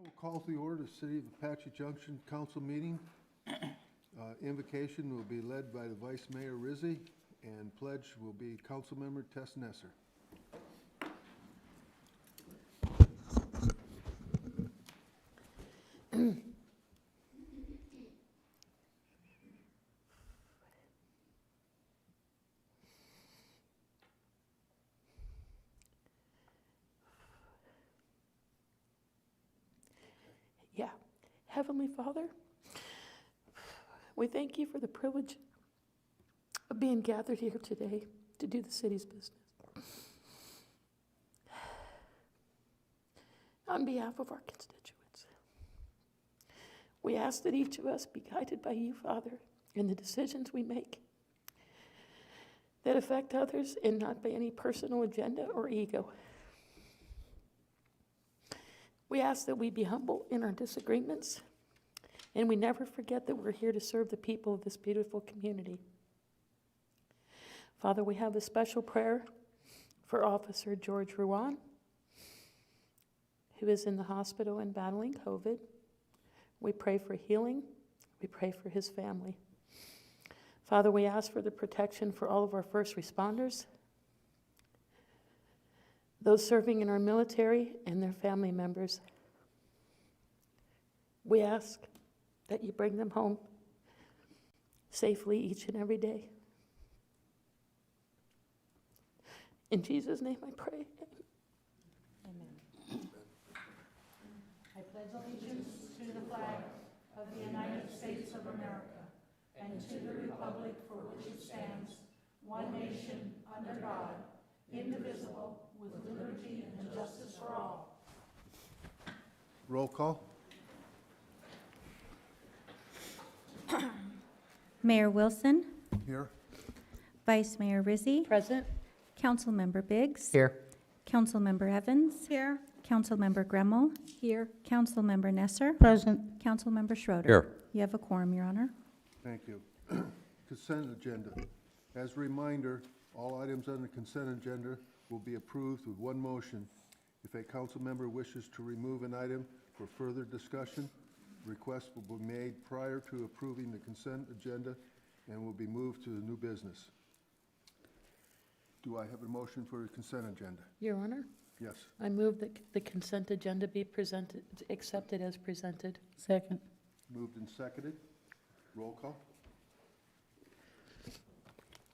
We'll call to the order the City of Apache Junction Council meeting. Invocation will be led by the Vice Mayor Rizzi, and pledge will be Councilmember Tess Nesser. Yeah. Heavenly Father, we thank you for the privilege of being gathered here today to do the city's business. On behalf of our constituents, we ask that each of us be guided by you, Father, in the decisions we make that affect others and not by any personal agenda or ego. We ask that we be humble in our disagreements, and we never forget that we're here to serve the people of this beautiful community. Father, we have a special prayer for Officer George Ruan, who is in the hospital and battling COVID. We pray for healing. We pray for his family. Father, we ask for the protection for all of our first responders, those serving in our military, and their family members. We ask that you bring them home safely each and every day. In Jesus' name I pray. Amen. I pledge allegiance to the flag of the United States of America and to the republic for which it stands, one nation, under God, indivisible, with liberty and justice for all. Roll call. Mayor Wilson, Here. Vice Mayor Rizzi, Present. Councilmember Biggs, Here. Councilmember Evans, Here. Councilmember Gremmel, Here. Councilmember Nesser, Present. Councilmember Schroeder. Here. You have a quorum, Your Honor. Thank you. Consent agenda. As a reminder, all items on the consent agenda will be approved with one motion. If a council member wishes to remove an item for further discussion, request will be made prior to approving the consent agenda and will be moved to the new business. Do I have a motion for the consent agenda? Your Honor, Yes. I move that the consent agenda be accepted as presented. Second. Moved and seconded. Roll call.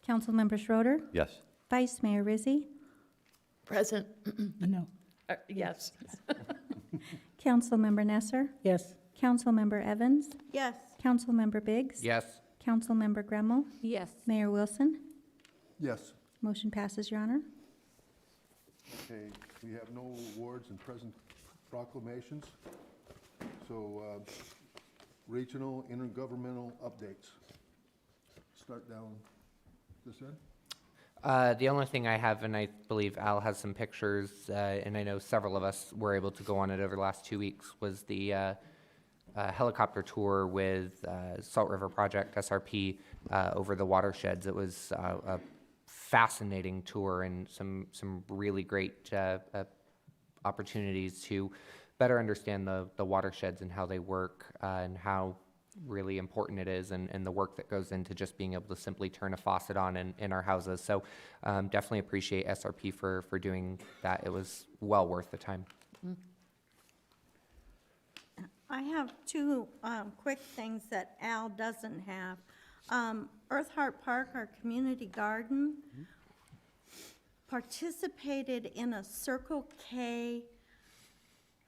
Councilmember Schroeder, Yes. Vice Mayor Rizzi, Present. No. Yes. Councilmember Nesser, Yes. Councilmember Evans, Yes. Councilmember Biggs, Yes. Councilmember Gremmel, Yes. Mayor Wilson. Yes. Motion passes, Your Honor. Okay, we have no awards and present proclamations. So, regional intergovernmental updates. Start down this end. The only thing I have, and I believe Al has some pictures, and I know several of us were able to go on it over the last 2 weeks, was the helicopter tour with Salt River Project, SRP, over the watersheds. It was a fascinating tour and some really great opportunities to better understand the watersheds and how they work, and how really important it is, and the work that goes into just being able to simply turn a faucet on in our houses. So definitely appreciate SRP for doing that. It was well worth the time. I have two quick things that Al doesn't have. Earth Heart Park, our community garden, participated in a Circle K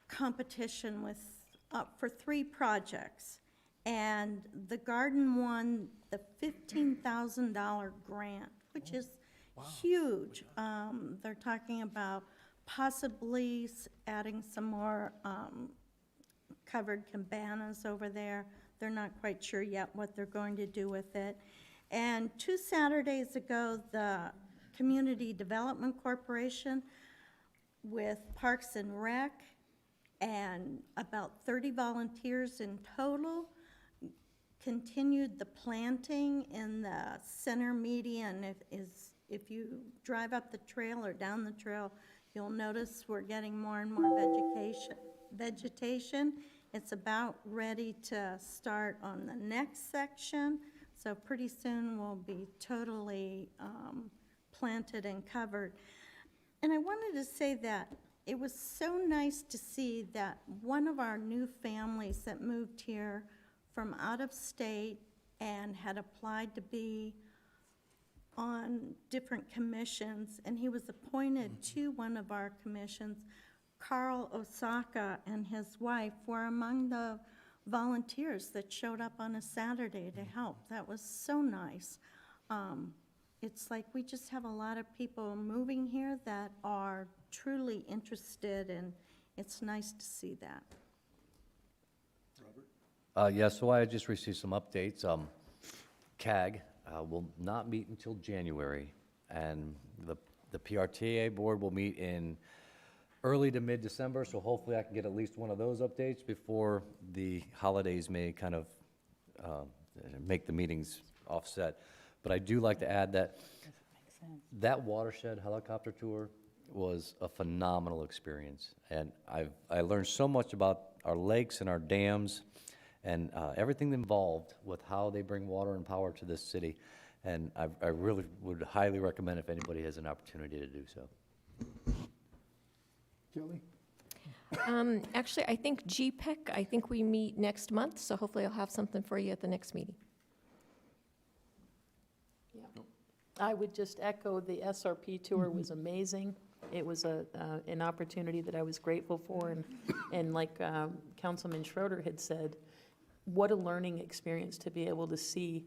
competition with for 3 projects. And the garden won the $15,000 grant, which is huge. They're talking about possibly adding some more covered cabanas over there. They're not quite sure yet what they're going to do with it. And 2 Saturdays ago, the Community Development Corporation with Parks and Rec and about 30 volunteers in total continued the planting in the center median. If you drive up the trail or down the trail, you'll notice we're getting more and more vegetation. It's about ready to start on the next section, so pretty soon we'll be totally planted and covered. And I wanted to say that it was so nice to see that one of our new families that moved here from out of state and had applied to be on different commissions, and he was appointed to one of our commissions. Carl Osaka and his wife were among the volunteers that showed up on a Saturday to help. That was so nice. It's like we just have a lot of people moving here that are truly interested, and it's nice to see that. Yes, so I just received some updates. CAG will not meet until January, and the PRTA board will meet in early to mid-December, so hopefully I can get at least one of those updates before the holidays may kind of make the meetings offset. But I do like to add that that watershed helicopter tour was a phenomenal experience, and I learned so much about our lakes and our dams and everything involved with how they bring water and power to this city. And I really would highly recommend if anybody has an opportunity to do so. Kelly? Actually, I think I think we meet next month, so hopefully I'll have something for you at the next meeting. I would just echo the SRP tour was amazing. It was an opportunity that I was grateful for, and like Councilman Schroeder had said, what a learning experience to be able to see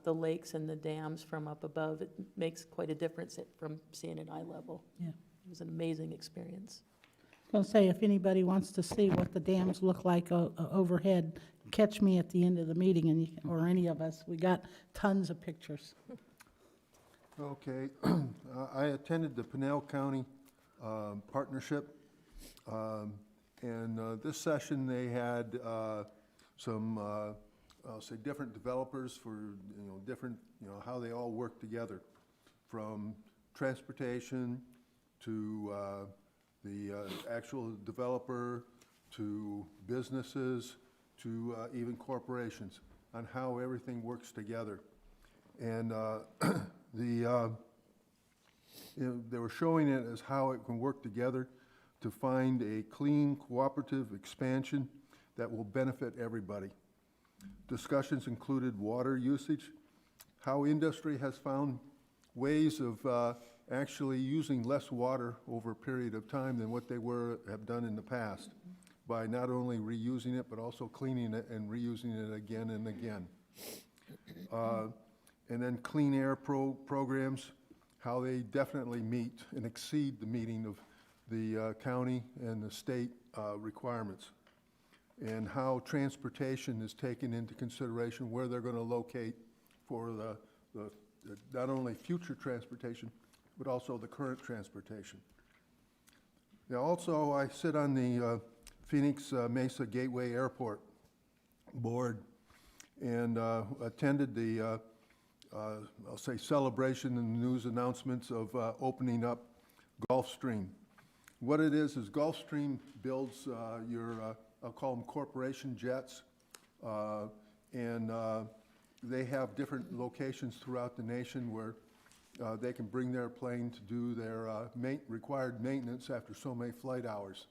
the lakes and the dams from up above. It makes quite a difference from seeing at eye level. Yeah. It was an amazing experience. I was going to say, if anybody wants to see what the dams look like overhead, catch me at the end of the meeting, and or any of us. We got tons of pictures. Okay, I attended the Pinell County Partnership, and this session they had some, I'll say, different developers for, different, how they all work together, from transportation to the actual developer, to businesses, to even corporations, on how everything works together. And they were showing it as how it can work together to find a clean, cooperative expansion that will benefit everybody. Discussions included water usage, how industry has found ways of actually using less water over a period of time than what they have done in the past, by not only reusing it, but also cleaning it and reusing it again and again. And then clean air programs, how they definitely meet and exceed the meeting of the county and the state requirements. And how transportation is taken into consideration, where they're going to locate for the not only future transportation, but also the current transportation. Now also, I sit on the Phoenix Mesa Gateway Airport board, and attended the I'll say celebration and news announcements of opening up Gulfstream. What it is Gulfstream builds your, I'll call them corporation jets, and they have different locations throughout the nation where they can bring their plane to do their required maintenance after so many flight hours.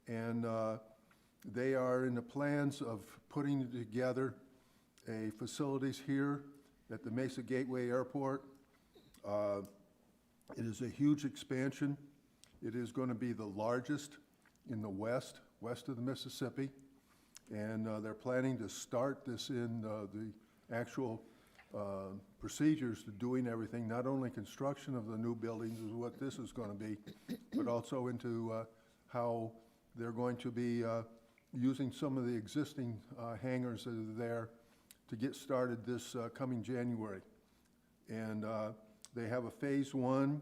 And they are in the plans of putting together a facilities here at the Mesa Gateway Airport. It is a huge expansion. It is going to be the largest in the west of the Mississippi. And they're planning to start this in the actual procedures to doing everything, not only construction of the new buildings is what this is going to be, but also into how they're going to be using some of the existing hangars that are there to get started this coming January. And they have a phase one,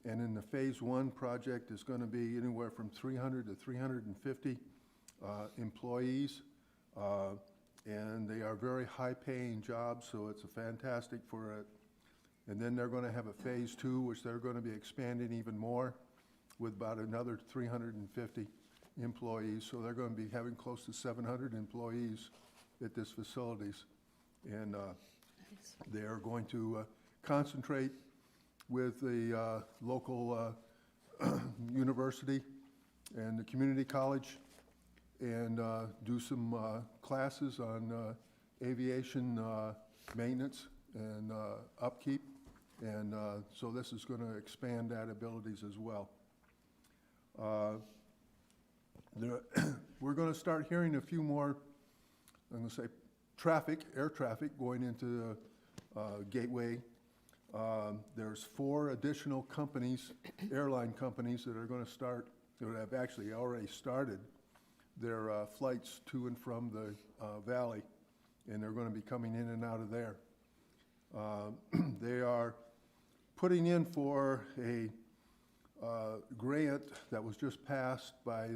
and in the phase one project is going to be anywhere from 300 to 350 employees. And they are very high-paying jobs, so it's a fantastic for it. And then they're going to have a phase two, which they're going to be expanding even more with about another 350 employees, so they're going to be having close to 700 employees at this facilities. And they are going to concentrate with the local university and the community college and do some classes on aviation maintenance and upkeep. And so this is going to expand that abilities as well. We're going to start hearing a few more, I'm going to say, air traffic going into the Gateway. There's 4 additional companies, airline companies, that are going to start, that have actually already started their flights to and from the valley, and they're going to be coming in and out of there. They are putting in for a grant that was just passed by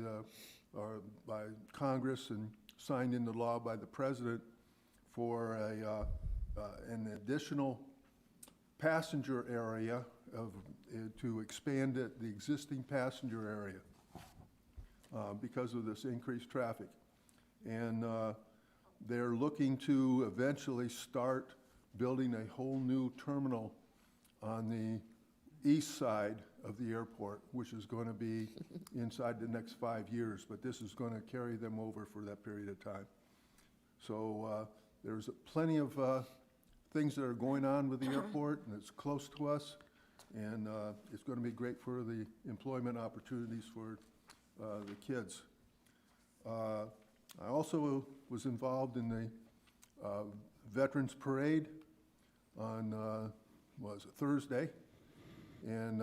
Congress and signed into law by the President for an additional passenger area to expand the existing passenger area because of this increased traffic. And they're looking to eventually start building a whole new terminal on the east side of the airport, which is going to be inside the next 5 years, but this is going to carry them over for that period of time. So there's plenty of things that are going on with the airport, and it's close to us, and it's going to be great for the employment opportunities for the kids. I also was involved in the Veterans Parade on, was it Thursday? And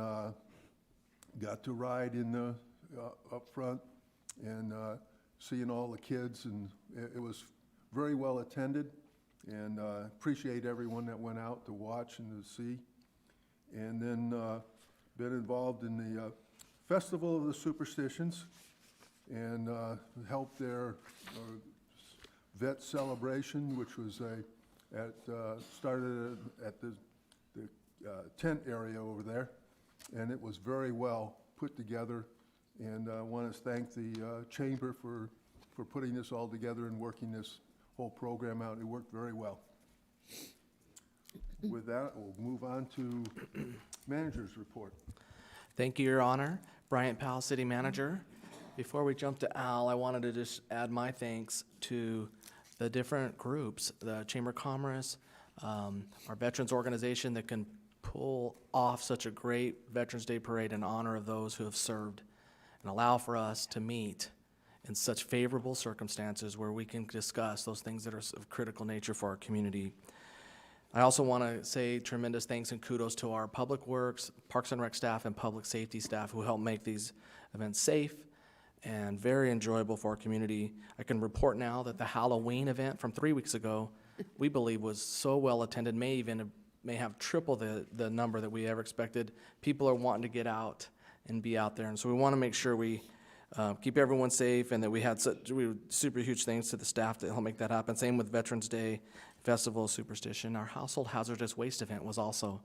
got to ride in the up front and seeing all the kids, and it was very well attended, and appreciate everyone that went out to watch and to see. And then been involved in the Festival of the Superstitions and helped their vet celebration, which was started at the tent area over there, and it was very well put together. And I want to thank the chamber for putting this all together and working this whole program out. It worked very well. With that, we'll move on to manager's report. Thank you, Your Honor. Bryant Powell, City Manager. Before we jump to Al, I wanted to just add my thanks to the different groups, the Chamber of Commerce, our veterans organization that can pull off such a great Veterans Day parade in honor of those who have served and allow for us to meet in such favorable circumstances where we can discuss those things that are of critical nature for our community. I also want to say tremendous thanks and kudos to our Public Works, Parks and Rec staff, and Public Safety staff who help make these events safe and very enjoyable for our community. I can report now that the Halloween event from 3 weeks ago, we believe was so well attended, may have triple the number that we ever expected. People are wanting to get out and be out there, and so we want to make sure we keep everyone safe, and that we had super huge thanks to the staff that helped make that happen. Same with Veterans Day, Festival of Superstition. Our Household Hazardous Waste event was also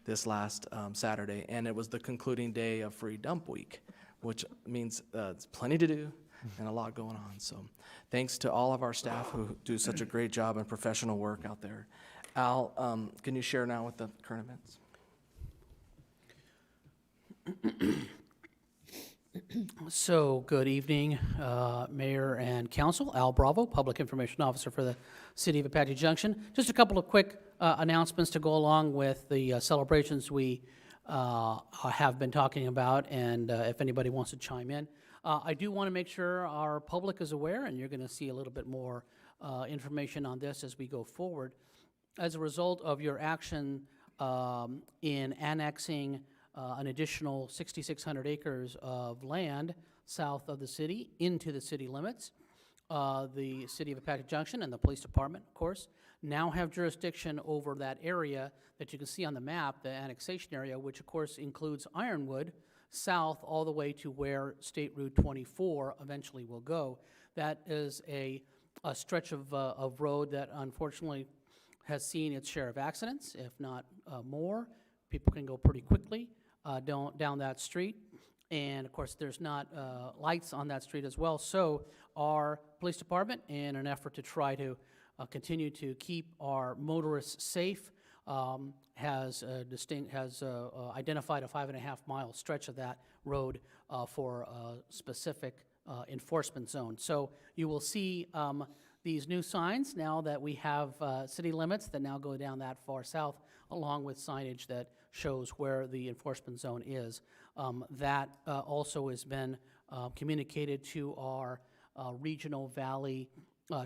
this last Saturday, and it was the concluding day of Free Dump Week, which means it's plenty to do and a lot going on. So thanks to all of our staff who do such a great job and professional work out there. Al, can you share now with the current events? So, good evening, Mayor and Council. Al Bravo, Public Information Officer for the City of Apache Junction. Just a couple of quick announcements to go along with the celebrations we have been talking about, and if anybody wants to chime in. I do want to make sure our public is aware, and you're going to see a little bit more information on this as we go forward. As a result of your action in annexing an additional 6,600 acres of land south of the city into the city limits, the City of Apache Junction and the Police Department, of course, now have jurisdiction over that area that you can see on the map, the annexation area, which of course includes Ironwood, south all the way to where State Route 24 eventually will go. That is a stretch of road that unfortunately has seen its share of accidents, if not more. People can go pretty quickly down that street. And of course, there's not lights on that street as well. So our police department, in an effort to try to continue to keep our motorists safe, has identified a 5.5-mile stretch of that road for a specific enforcement zone. So you will see these new signs now that we have city limits that now go down that far south, along with signage that shows where the enforcement zone is. That also has been communicated to our regional valley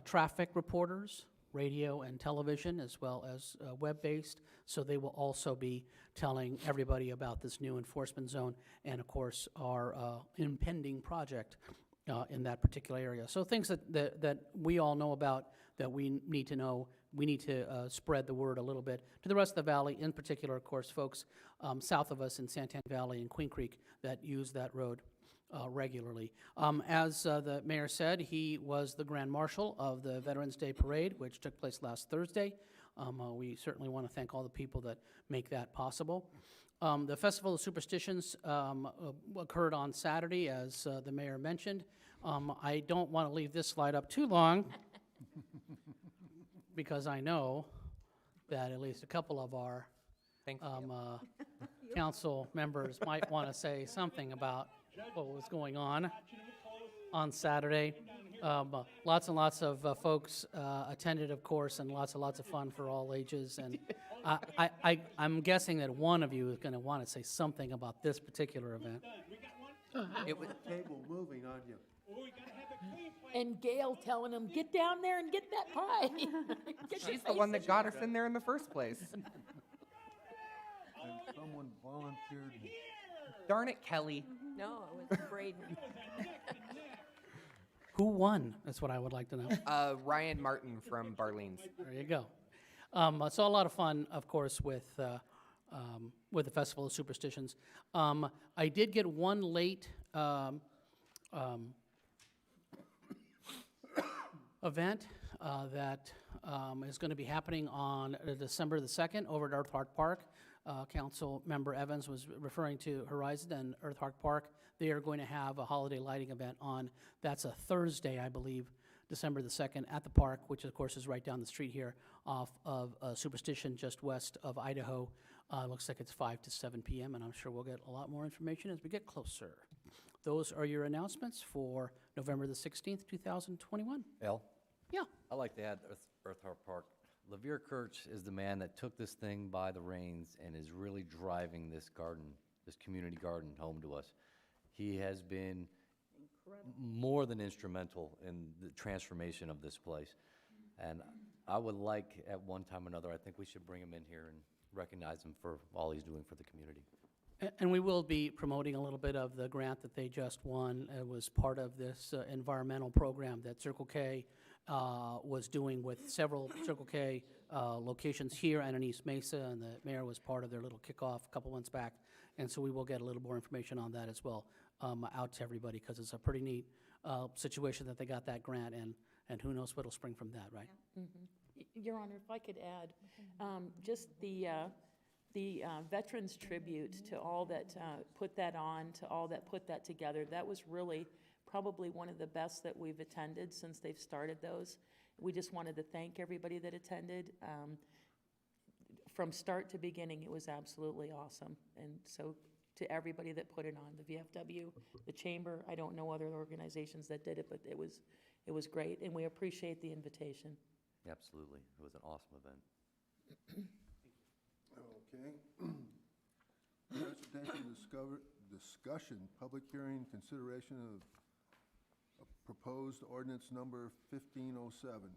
traffic reporters, radio and television, as well as web-based, so they will also be telling everybody about this new enforcement zone and, of course, our impending project in that particular area. So things that we all know about, that we need to know, we need to spread the word a little bit to the rest of the valley, in particular, of course, folks south of us in Santan Valley and Queen Creek that use that road regularly. As the mayor said, he was the Grand Marshal of the Veterans Day Parade, which took place last Thursday. We certainly want to thank all the people that make that possible. The Festival of Superstitions occurred on Saturday, as the mayor mentioned. I don't want to leave this slide up too long because I know that at least a couple of our council members might want to say something about what was going on Saturday. Lots and lots of folks attended, of course, and lots of fun for all ages. And I'm guessing that one of you is going to want to say something about this particular event. It was table moving on you. And Gail telling him, get down there and get that pie. Get your She's the one that faces got us in there in the first place. And someone volunteered. Darn it, Kelly. No, it was Braden. Who won? That's what I would like to know. Ryan Martin from Barleans. There you go. So a lot of fun, of course, with the Festival of Superstitions. I did get one late event that is going to be happening on December the 2nd over at Earth Park Park. Council Member Evans was referring to Horizon and Earth Park Park. They are going to have a holiday lighting event on, that's a Thursday, I believe, December the 2nd at the park, which of course is right down the street here off of Superstition, just west of Idaho. Looks like it's 5 to 7 p.m., and I'm sure we'll get a lot more information as we get closer. Those are your announcements for November the 16th, 2021. Al? Yeah. I'd like to add Earth Park. Lavier Kirch is the man that took this thing by the reins and is really driving this garden, this community garden, home to us. He has been more than instrumental in the transformation of this place. And I would like, at one time or another, I think we should bring him in here and recognize him for all he's doing for the community. And we will be promoting a little bit of the grant that they just won. It was part of this environmental program that Circle K was doing with several Circle K locations here and in East Mesa, and the mayor was part of their little kickoff a couple months back. And so we will get a little more information on that as well out to everybody, because it's a pretty neat situation that they got that grant, and who knows what'll spring from that, right? Your Honor, if I could add, just the veterans tribute to all that put that on, to all that put that together, that was really probably one of the best that we've attended since they've started those. We just wanted to thank everybody that attended. From start to beginning, it was absolutely awesome. And so to everybody that put it on, the VFW, the Chamber, I don't know other organizations that did it, but it was great, and we appreciate the invitation. Absolutely. It was an awesome event. Okay. Transportation discussion, public hearing, consideration of proposed ordinance number 1507,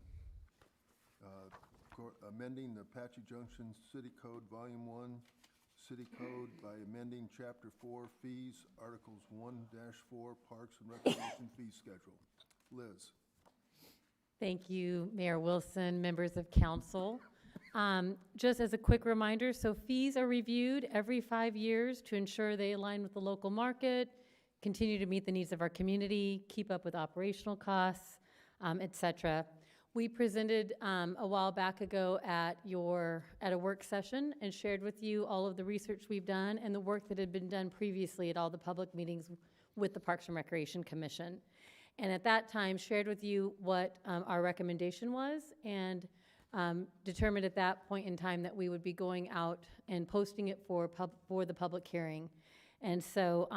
amending the Apache Junction City Code, Volume 1, City Code by amending Chapter 4 Fees, Articles 1-4 Parks and Recreation Fee Schedule. Liz. Thank you, Mayor Wilson, members of council. Just as a quick reminder, so fees are reviewed every 5 years to ensure they align with the local market, continue to meet the needs of our community, keep up with operational costs, et cetera. We presented a while back ago at a work session and shared with you all of the research we've done and the work that had been done previously at all the public meetings with the Parks and Recreation Commission. And at that time, shared with you what our recommendation was, and determined at that point in time that we would be going out and posting it for the public hearing. And so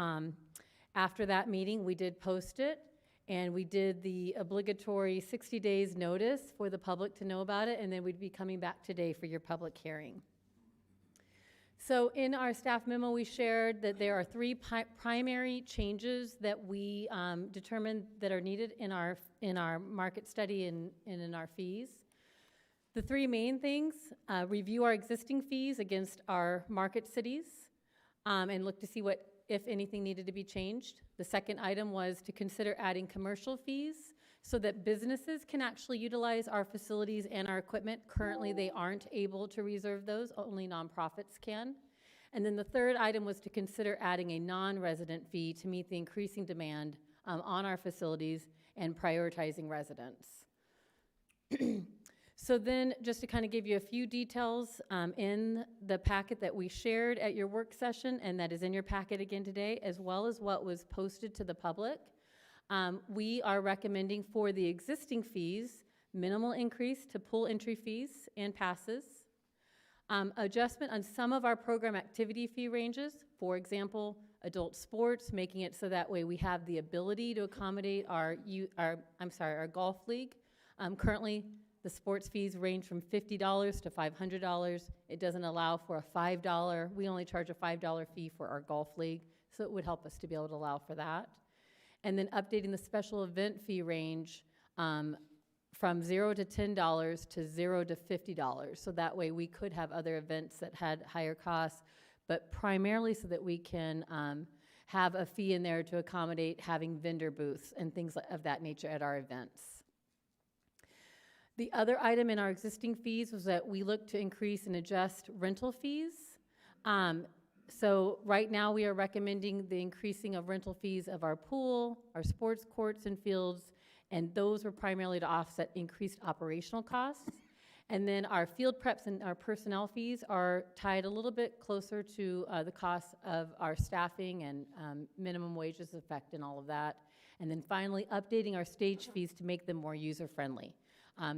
after that meeting, we did post it, and we did the obligatory 60 days notice for the public to know about it, and then we'd be coming back today for your public hearing. So in our staff memo, we shared that there are three primary changes that we determined that are needed in our market study and in our fees. The three main things: review our existing fees against our market cities and look to see what, if anything, needed to be changed. The second item was to consider adding commercial fees so that businesses can actually utilize our facilities and our equipment. Currently, they aren't able to reserve those, only nonprofits can. And then the third item was to consider adding a non-resident fee to meet the increasing demand on our facilities and prioritizing residents. So then, just to kind of give you a few details in the packet that we shared at your work session, and that is in your packet again today, as well as what was posted to the public, we are recommending for the existing fees, minimal increase to pool entry fees and passes, adjustment on some of our program activity fee ranges, for example, adult sports, making it so that way we have the ability to accommodate our golf league. Currently, the sports fees range from $50 to $500. It doesn't allow for a $5. We only charge a $5 fee for our golf league, so it would help us to be able to allow for that. And then updating the special event fee range from $0 to $10 to $0 to $50. So that way we could have other events that had higher costs, but primarily so that we can have a fee in there to accommodate having vendor booths and things of that nature at our events. The other item in our existing fees was that we look to increase and adjust rental fees. So right now we are recommending the increasing of rental fees of our pool, our sports courts and fields, and those were primarily to offset increased operational costs. And then our field preps and our personnel fees are tied a little bit closer to the costs of our staffing and minimum wages effect and all of that. And then finally, updating our stage fees to make them more user-friendly.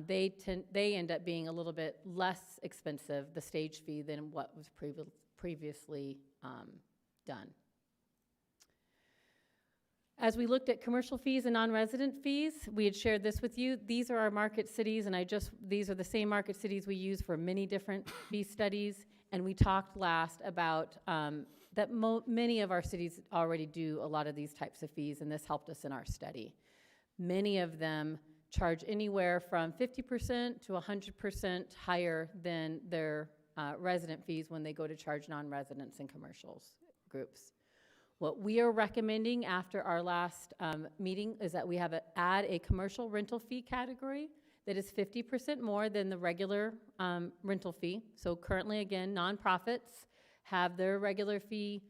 They end up being a little bit less expensive, the stage fee, than what was previously done. As we looked at commercial fees and non-resident fees, we had shared this with you. These are our market cities, and these are the same market cities we use for many different fee studies. And we talked last about that many of our cities already do a lot of these types of fees, and this helped us in our study. Many of them charge anywhere from 50% to 100% higher than their resident fees when they go to charge non-residents and commercials groups. What we are recommending after our last meeting is that we add a commercial rental fee category that is 50% more than the regular rental fee. So currently, again, nonprofits have their regular fee.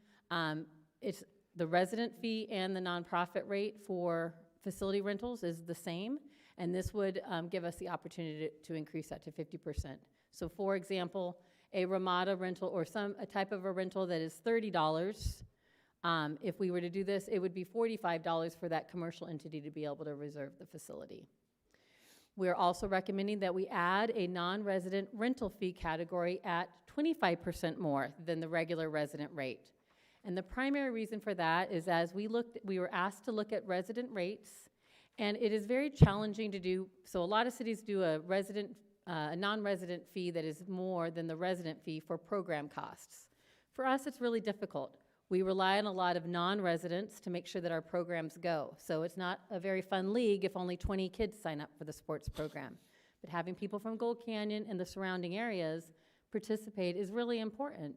It's the resident fee and the nonprofit rate for facility rentals is the same. And this would give us the opportunity to increase that to 50%. So for example, a Ramada rental or a type of a rental that is $30, if we were to do this, it would be $45 for that commercial entity to be able to reserve the facility. We're also recommending that we add a non-resident rental fee category at 25% more than the regular resident rate. And the primary reason for that is as we were asked to look at resident rates. And it is very challenging to do, so a lot of cities do a non-resident fee that is more than the resident fee for program costs. For us, it's really difficult. We rely on a lot of non-residents to make sure that our programs go. So it's not a very fun league if only 20 kids sign up for the sports program. But having people from Gold Canyon and the surrounding areas participate is really important.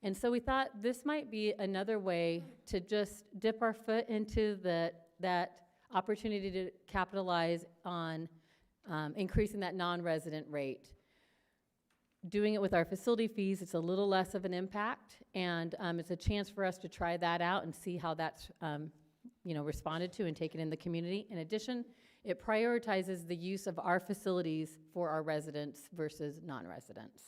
And so we thought this might be another way to just dip our foot into that opportunity to capitalize on increasing that non-resident rate. Doing it with our facility fees, it's a little less of an impact, and it's a chance for us to try that out and see how that's responded to and taken in the community. In addition, it prioritizes the use of our facilities for our residents versus non-residents.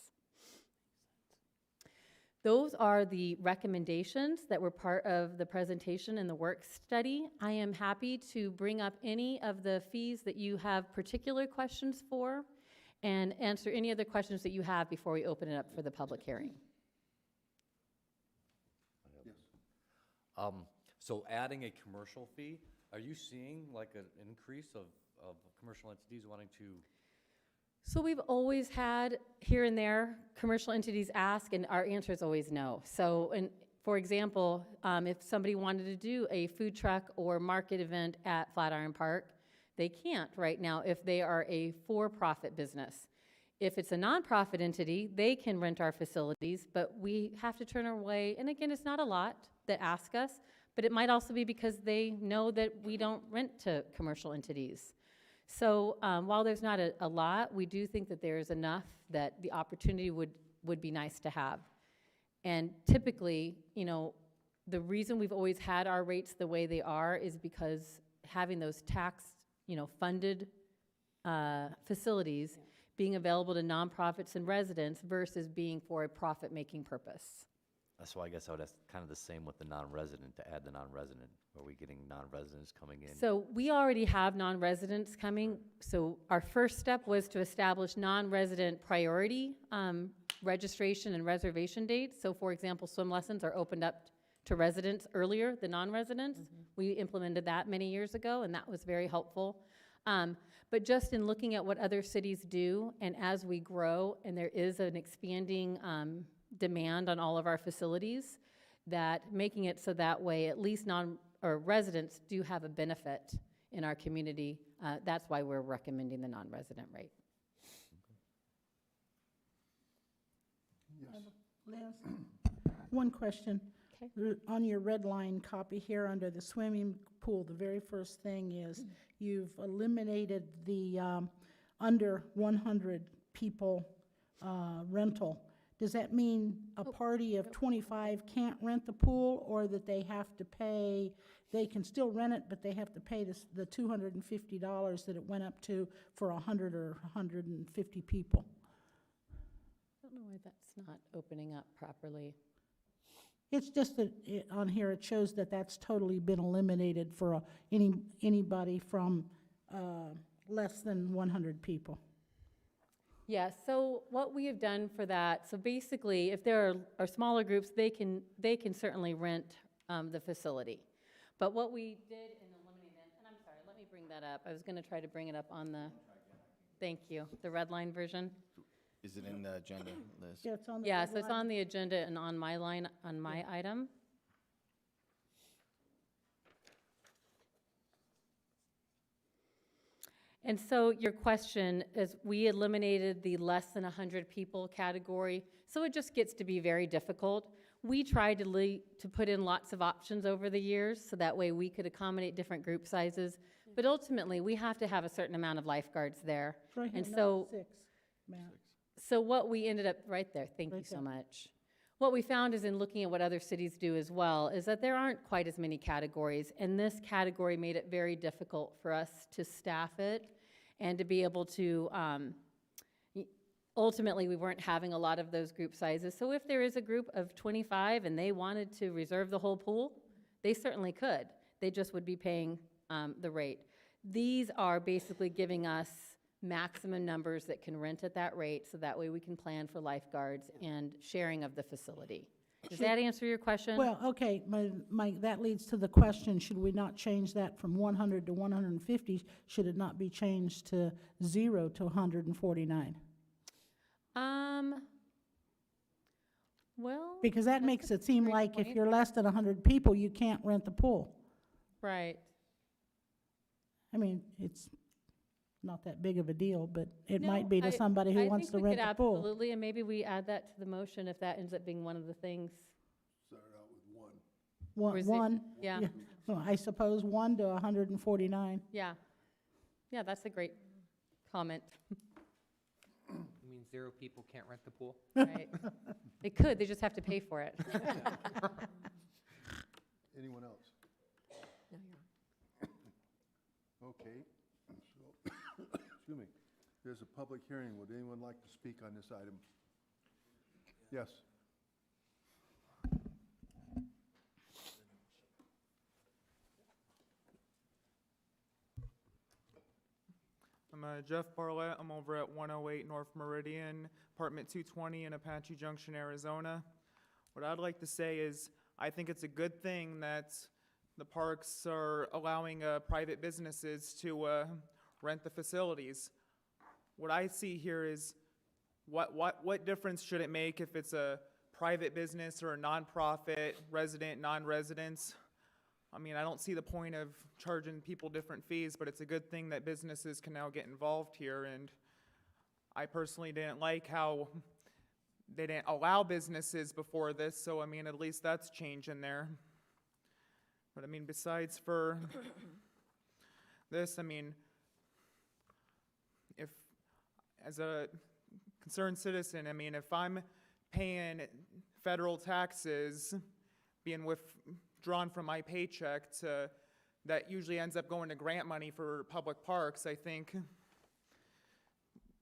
Those are the recommendations that were part of the presentation and the work study. I am happy to bring up any of the fees that you have particular questions for and answer any other questions that you have before we open it up for the public hearing. Yes. So adding a commercial fee, are you seeing like an increase of commercial entities wanting to? So we've always had here and there commercial entities ask, and our answer is always no. So, for example, if somebody wanted to do a food truck or market event at Flatiron Park, they can't right now if they are a for-profit business. If it's a nonprofit entity, they can rent our facilities, but we have to turn our way. And again, it's not a lot that ask us, but it might also be because they know that we don't rent to commercial entities. So while there's not a lot, we do think that there is enough that the opportunity would be nice to have. And typically, the reason we've always had our rates the way they are is because having those tax, funded facilities being available to nonprofits and residents versus being for a profit-making purpose. So I guess I would ask kind of the same with the non-resident, to add the non-resident. Are we getting non-residents coming in? So we already have non-residents coming. So our first step was to establish non-resident priority registration and reservation dates. So for example, swim lessons are opened up to residents earlier than non-residents. We implemented that many years ago, and that was very helpful. But just in looking at what other cities do, and as we grow, and there is an expanding demand on all of our facilities, that making it so that way at least residents do have a benefit in our community. That's why we're recommending the non-resident rate. Yes. Liz, one question. Okay. On your red line copy here under the swimming pool, the very first thing is you've eliminated the under 100 people rental. Does that mean a party of 25 can't rent the pool, or that they have to pay, they can still rent it, but they have to pay the $250 that it went up to for 100 or 150 people? I don't know why that's not opening up properly. It's just that on here it shows that that's totally been eliminated for anybody from less than 100 people. Yeah, so what we have done for that, so basically, if there are smaller groups, they can certainly rent the facility. But what we did in eliminating that, and I'm sorry, let me bring that up. I was going to try to bring it up on the, thank you, the red line version. Is it in the agenda, Liz? Yeah, it's on the Yeah, red so it's line. on the agenda and on my line, on my item. And so your question is, we eliminated the less than 100 people category, so it just gets to be very difficult. We tried to put in lots of options over the years, so that way we could accommodate different group sizes. But ultimately, we have to have a certain amount of lifeguards there. Right here, And number so, 6, Matt. so what we ended up, right there, thank you Right so there. much. What we found is in looking at what other cities do as well, is that there aren't quite as many categories, and this category made it very difficult for us to staff it and to be able to, ultimately, we weren't having a lot of those group sizes. So if there is a group of 25 and they wanted to reserve the whole pool, they certainly could. They just would be paying the rate. These are basically giving us maximum numbers that can rent at that rate, so that way we can plan for lifeguards and sharing of the facility. Does that answer your question? Well, okay, that leads to the question, should we not change that from 100 to 150? Should it not be changed to 0 to 149? Well. Because that that's makes a it seem great like if point. you're less than 100 people, you can't rent the pool. Right. I mean, it's not that big of a deal, but it No, might be to somebody who wants to rent the I think we could pool. absolutely, and maybe we add that to the motion if that ends up being one of the things. Started out with 1. Or is it- One, Yeah, well, I suppose 1 to 149. yeah. Yeah, that's a great comment, You mean 0 people can't rent the pool? right? They could, they just have to pay for it. Anyone else? No, you're on. Okay, so, excuse me, there's a public hearing. Would anyone like to speak on this item? Yes. I'm Jeff Barlett. I'm over at 108 North Meridian, apartment 220 in Apache Junction, Arizona. What I'd like to say is I think it's a good thing that the parks are allowing private businesses to rent the facilities. What I see here is what difference should it make if it's a private business or a nonprofit, resident, non-residents? I mean, I don't see the point of charging people different fees, but it's a good thing that businesses can now get involved here. And I personally didn't like how they didn't allow businesses before this, so I mean, at least that's changing there. But I mean, besides for this, I mean, if, as a concerned citizen, I mean, if I'm paying federal taxes, being withdrawn from my paycheck that usually ends up going to grant money for public parks, I think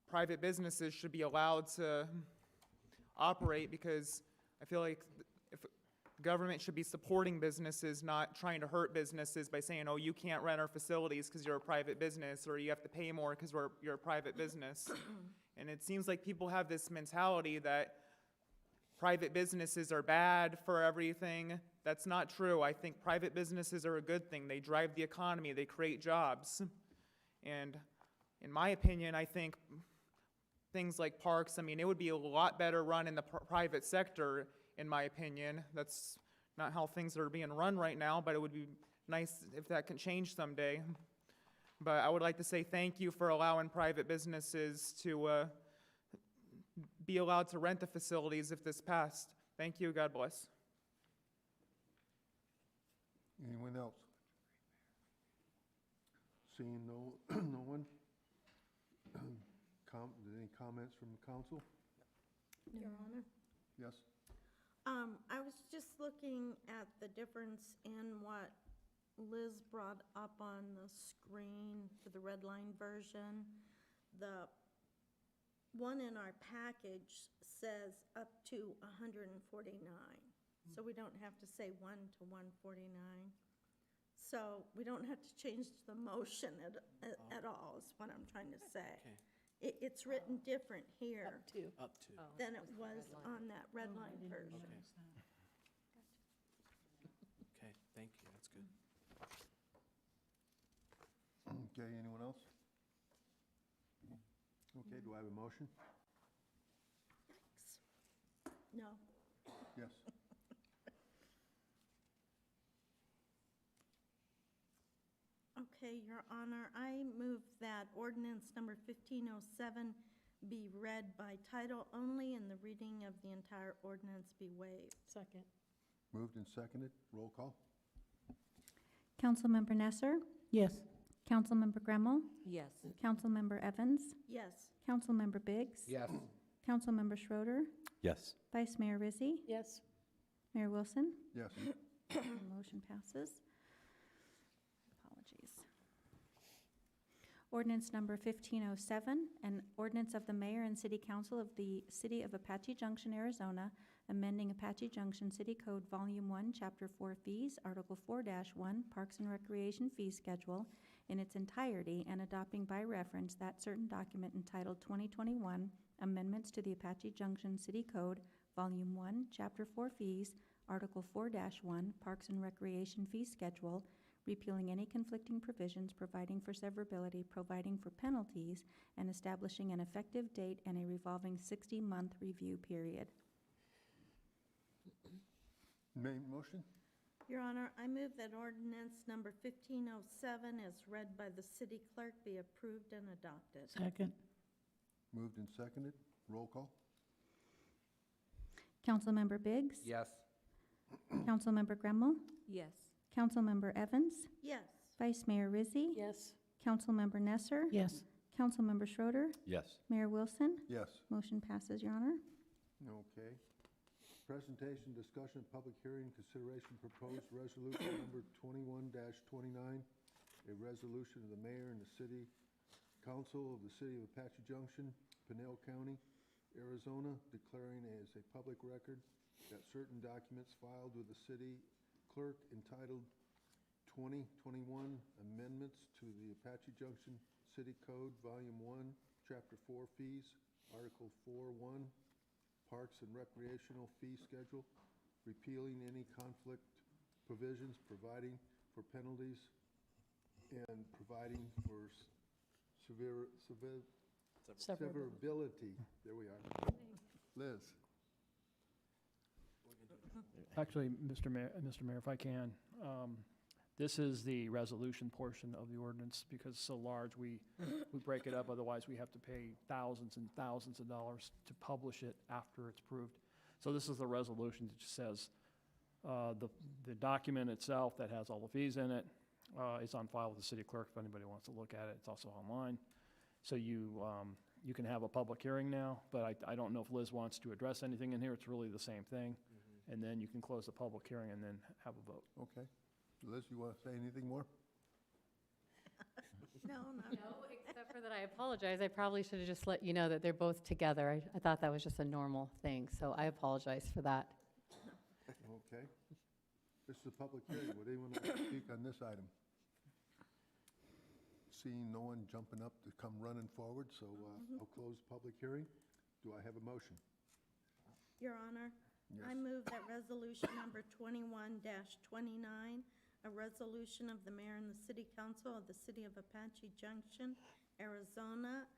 private businesses should be allowed to operate, because I feel like if government should be supporting businesses, not trying to hurt businesses by saying, oh, you can't rent our facilities because you're a private business, or you have to pay more because you're a private business. And it seems like people have this mentality that private businesses are bad for everything. That's not true. I think private businesses are a good thing. They drive the economy. They create jobs. And in my opinion, I think things like parks, I mean, it would be a lot better run in the private sector, in my opinion. That's not how things are being run right now, but it would be nice if that can change someday. But I would like to say thank you for allowing private businesses to be allowed to rent the facilities if this passed. Thank you. God bless. Anyone else? Seeing no one? Any comments from the council? Your Honor? Yes? I was just looking at the difference in what Liz brought up on the screen for the red line version. The one in our package says up to 149. So we don't have to say 1 to 149. So we don't have to change the motion at all, is what I'm trying to say. Okay. It's written different here Up to. than it was on that red line version. Okay, thank you, that's good. Okay, anyone else? Okay, do I have a motion? No. Yes. Okay, Your Honor, I move that ordinance number 1507 be read by title only and the reading of the entire ordinance be waived. Second. Moved and seconded. Roll call. Councilmember Nesser? Yes. Councilmember Gremmel? Yes. Councilmember Evans? Yes. Councilmember Biggs? Yes. Councilmember Schroeder? Yes. Vice Mayor Rizzi? Yes. Mayor Wilson? Yes. Motion passes. Apologies. Ordinance number 1507, an ordinance of the mayor and city council of the city of Apache Junction, Arizona, amending Apache Junction City Code Volume 1, Chapter 4 Fees, Article 4-1, Parks and Recreation Fee Schedule in its entirety, and adopting by reference that certain document entitled 2021 Amendments to the Apache Junction City Code Volume 1, Chapter 4 Fees, Article 4-1, Parks and Recreation Fee Schedule, repealing any conflicting provisions, providing for severability, providing for penalties, and establishing an effective date and a revolving 60-month review period. Main motion? Your Honor, I move that ordinance number 1507 as read by the city clerk be approved and adopted. Second. Moved and seconded. Roll call. Councilmember Biggs? Yes. Councilmember Gremmel? Yes. Councilmember Evans? Yes. Vice Mayor Rizzi? Yes. Councilmember Nesser? Yes. Councilmember Schroeder? Yes. Mayor Wilson? Yes. Motion passes, Your Honor. Okay. Presentation, discussion, public hearing, consideration proposed resolution number 21-29, a resolution of the mayor and the city council of the city of Apache Junction, Pinell County, Arizona, declaring as a public record that certain documents filed with the city clerk entitled 2021 Amendments to the Apache Junction City Code, Volume 1, Chapter 4 Fees, Article 4.1, Parks and Recreational Fee Schedule, repealing any conflict provisions, providing for penalties, and providing for severability. There we are. Liz? Actually, Mr. Mayor, if I can, this is the resolution portion of the ordinance because it's so large, we break it up, otherwise we have to pay thousands and thousands of dollars to publish it after it's approved. So this is the resolution that just says, the document itself that has all the fees in it, is on file with the city clerk if anybody wants to look at it. It's also online. So you can have a public hearing now, but I don't know if Liz wants to address anything in here. It's really the same thing. And then you can close the public hearing and then have a vote. Okay. Liz, you want to say anything more? No, No, except for that I apologize. I probably should have just let you know that they're both together. I thought that was just a normal thing, so I apologize for that. Okay. This is a public hearing. Would anyone like to speak on this item? Seeing no one jumping up to come running forward, so I'll close the public hearing. Do I have a motion? Your Honor, Yes. I move that resolution number 21-29, a resolution of the mayor and the city council of the city of Apache Junction, Arizona,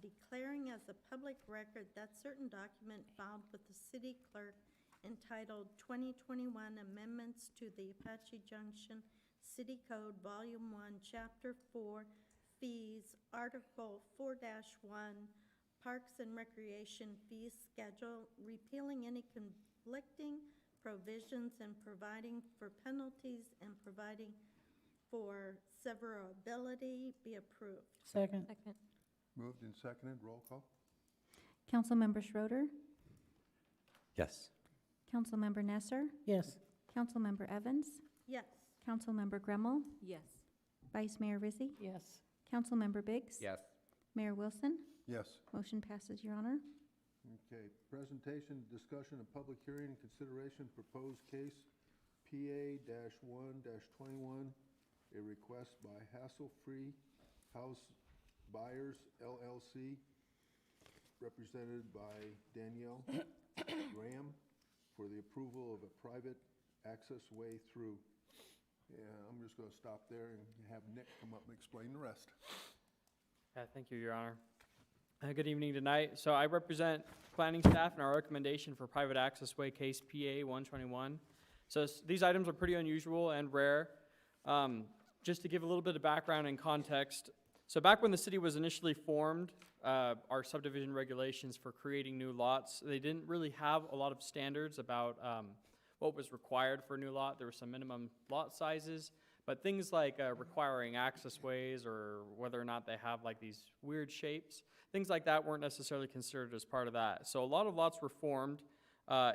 declaring as a public record that certain document filed with the city clerk entitled 2021 Amendments to the Apache Junction City Code, Volume 1, Chapter 4, Fees, Article 4-1, Parks and Recreation Fee Schedule, repealing any conflicting provisions and providing for penalties and providing for severability be approved. Second. Second. Moved and seconded. Roll call. Councilmember Schroeder, Yes. Councilmember Nesser, Yes. Councilmember Evans, Yes. Councilmember Gremmel, Yes. Vice Mayor Rizzi, Yes. Councilmember Biggs. Yes. Mayor Wilson. Yes. Motion passes, Your Honor. Okay. Presentation, discussion, and public hearing and consideration proposed case PA-1-21, a request by Hassle-Free House Buyers LLC, represented by Danielle Graham, for the approval of a private access way through. Yeah, I'm just going to stop there and have Nick come up and explain the rest. Thank you, Your Honor. Good evening tonight. So I represent planning staff in our recommendation for private access way case PA 121. So these items are pretty unusual and rare. Just to give a little bit of background and context, so back when the city was initially formed, our subdivision regulations for creating new lots, they didn't really have a lot of standards about what was required for a new lot. There were some minimum lot sizes, but things like requiring access ways or whether or not they have like these weird shapes, things like that weren't necessarily considered as part of that. So a lot of lots were formed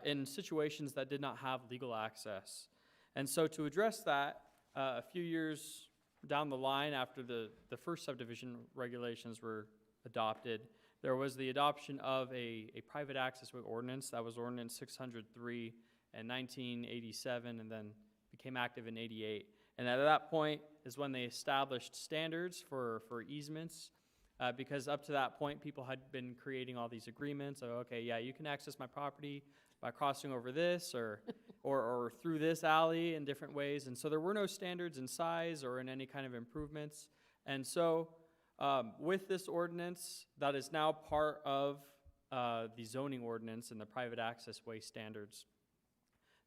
in situations that did not have legal access. And so to address that, a few years down the line after the first subdivision regulations were adopted, there was the adoption of a private access way ordinance. That was Ordinance 603 in 1987 and then became active in 88. And at that point is when they established standards for easements, because up to that point, people had been creating all these agreements. Oh, okay, yeah, you can access my property by crossing over this or through this alley in different ways. And so there were no standards in size or in any kind of improvements. And so with this ordinance that is now part of the zoning ordinance and the private access way standards,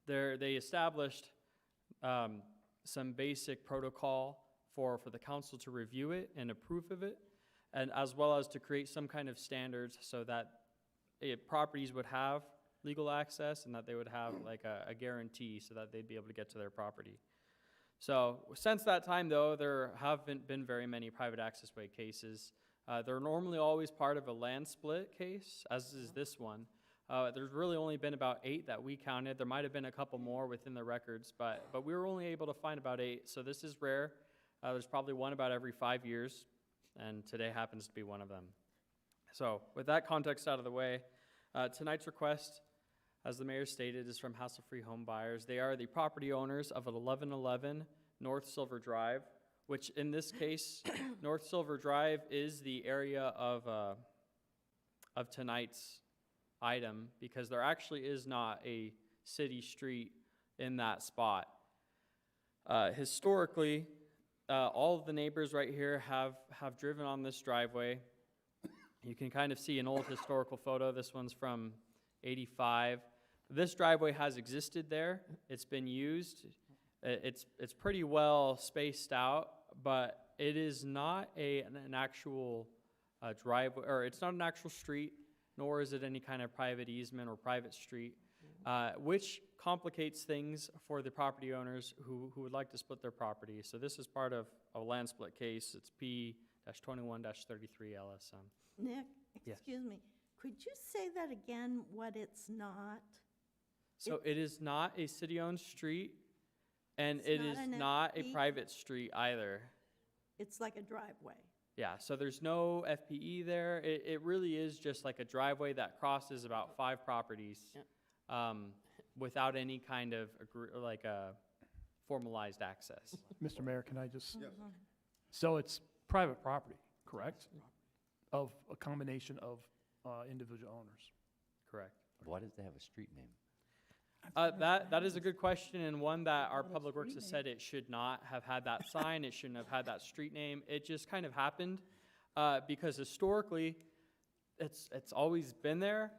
they established some basic protocol for the council to review it and approve of it, and as well as to create some kind of standards so that properties would have legal access and that they would have like a guarantee so that they'd be able to get to their property. So since that time, though, there haven't been very many private access way cases. They're normally always part of a land split case, as is this one. There's really only been about 8 that we counted. There might have been a couple more within the records, but we were only able to find about 8, so this is rare. There's probably one about every 5 years, and today happens to be one of them. So with that context out of the way, tonight's request, as the mayor stated, is from Hassle-Free Home Buyers. They are the property owners of 1111 North Silver Drive, which in this case, North Silver Drive is the area of tonight's item, because there actually is not a city street in that spot. Historically, all of the neighbors right here have driven on this driveway. You can kind of see an old historical photo. This one's from '85. This driveway has existed there. It's been used. It's pretty well spaced out, but it is not an actual driveway, or it's not an actual street, nor is it any kind of private easement or private street, which complicates things for the property owners who would like to split their property. So this is part of a land split case. It's P-21-33 LSM. Nick, Yes. excuse me, could you say that again, what it's not? So it is not a city-owned street, and It's it not is an not a FP? private street either. It's like a driveway. Yeah, so there's no FPE there. It really is just like a driveway that crosses about 5 properties without any kind of formalized access. Mr. Mayor, can I just? Yes. So it's private property, correct? Of a combination of individual owners. Correct. Why does it have a street name? That is a good question, and one that our Public Works has said it should not have had that sign, it shouldn't have had that street name. It just kind of happened because historically, it's always been there.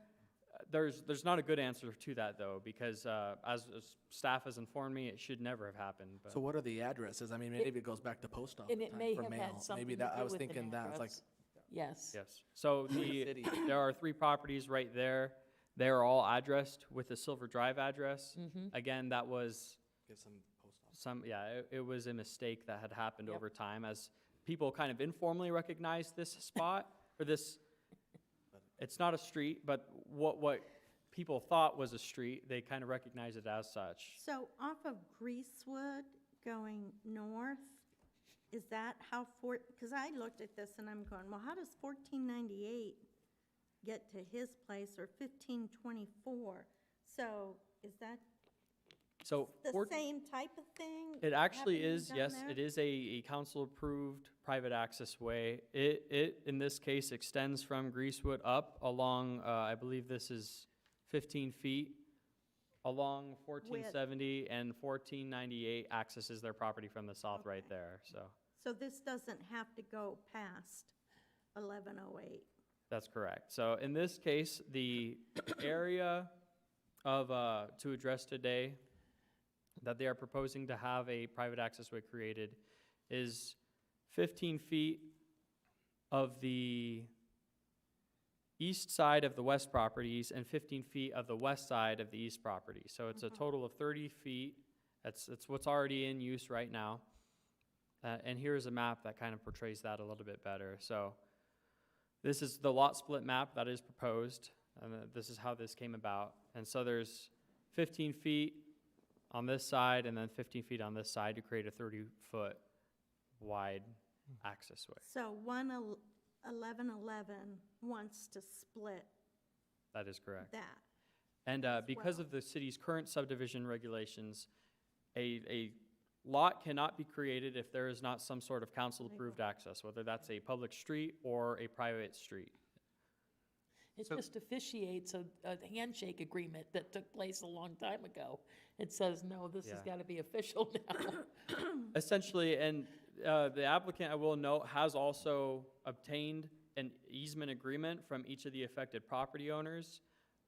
There's not a good answer to that though, because as staff has informed me, it should never have happened. But So what are the addresses? I mean, maybe it goes back to post office And it may for have mail. had something Maybe to that, do I was with an thinking that, it's like, address. Yes. yes, so City. there are 3 properties right there. They are all addressed with the Silver Drive address. Again, that was get some post office. it was a mistake that had happened Yep. over time as people kind of informally recognized this spot or this. It's not a street, but what people thought was a street, they kind of recognized it as such. So off of Greasewood going north, is that how because I looked at this and I'm going, well, how does 1498 get to his place, or 1524? So is that So the four- same type of thing? it actually happening is, down yes, there? it is a council-approved private access way. It, in this case, extends from Greasewood up along, I believe this is 15 feet, along 1470, and 1498 accesses their property from the south right Okay. there, so So this doesn't have to go past 1108? that's correct. So in this case, the area of, to address today, that they are proposing to have a private access way created is 15 feet of the east side of the west properties and 15 feet of the west side of the east property. So it's a total of 30 feet. That's what's already in use right now. And here's a map that kind of portrays that a little bit better. So this is the lot split map that is proposed, and this is how this came about. And so there's 15 feet on this side and then 15 feet on this side to create a 30-foot wide access way. So 1111 wants to split That is correct. that. And because well. of the city's current subdivision regulations, a lot cannot be created if there is not some sort of council-approved access, whether that's a public street or a private street. It So- just officiates a handshake agreement that took place a long time ago. It says, no, this has Yeah. got to be official now. Essentially, and the applicant, I will note, has also obtained an easement agreement from each of the affected property owners.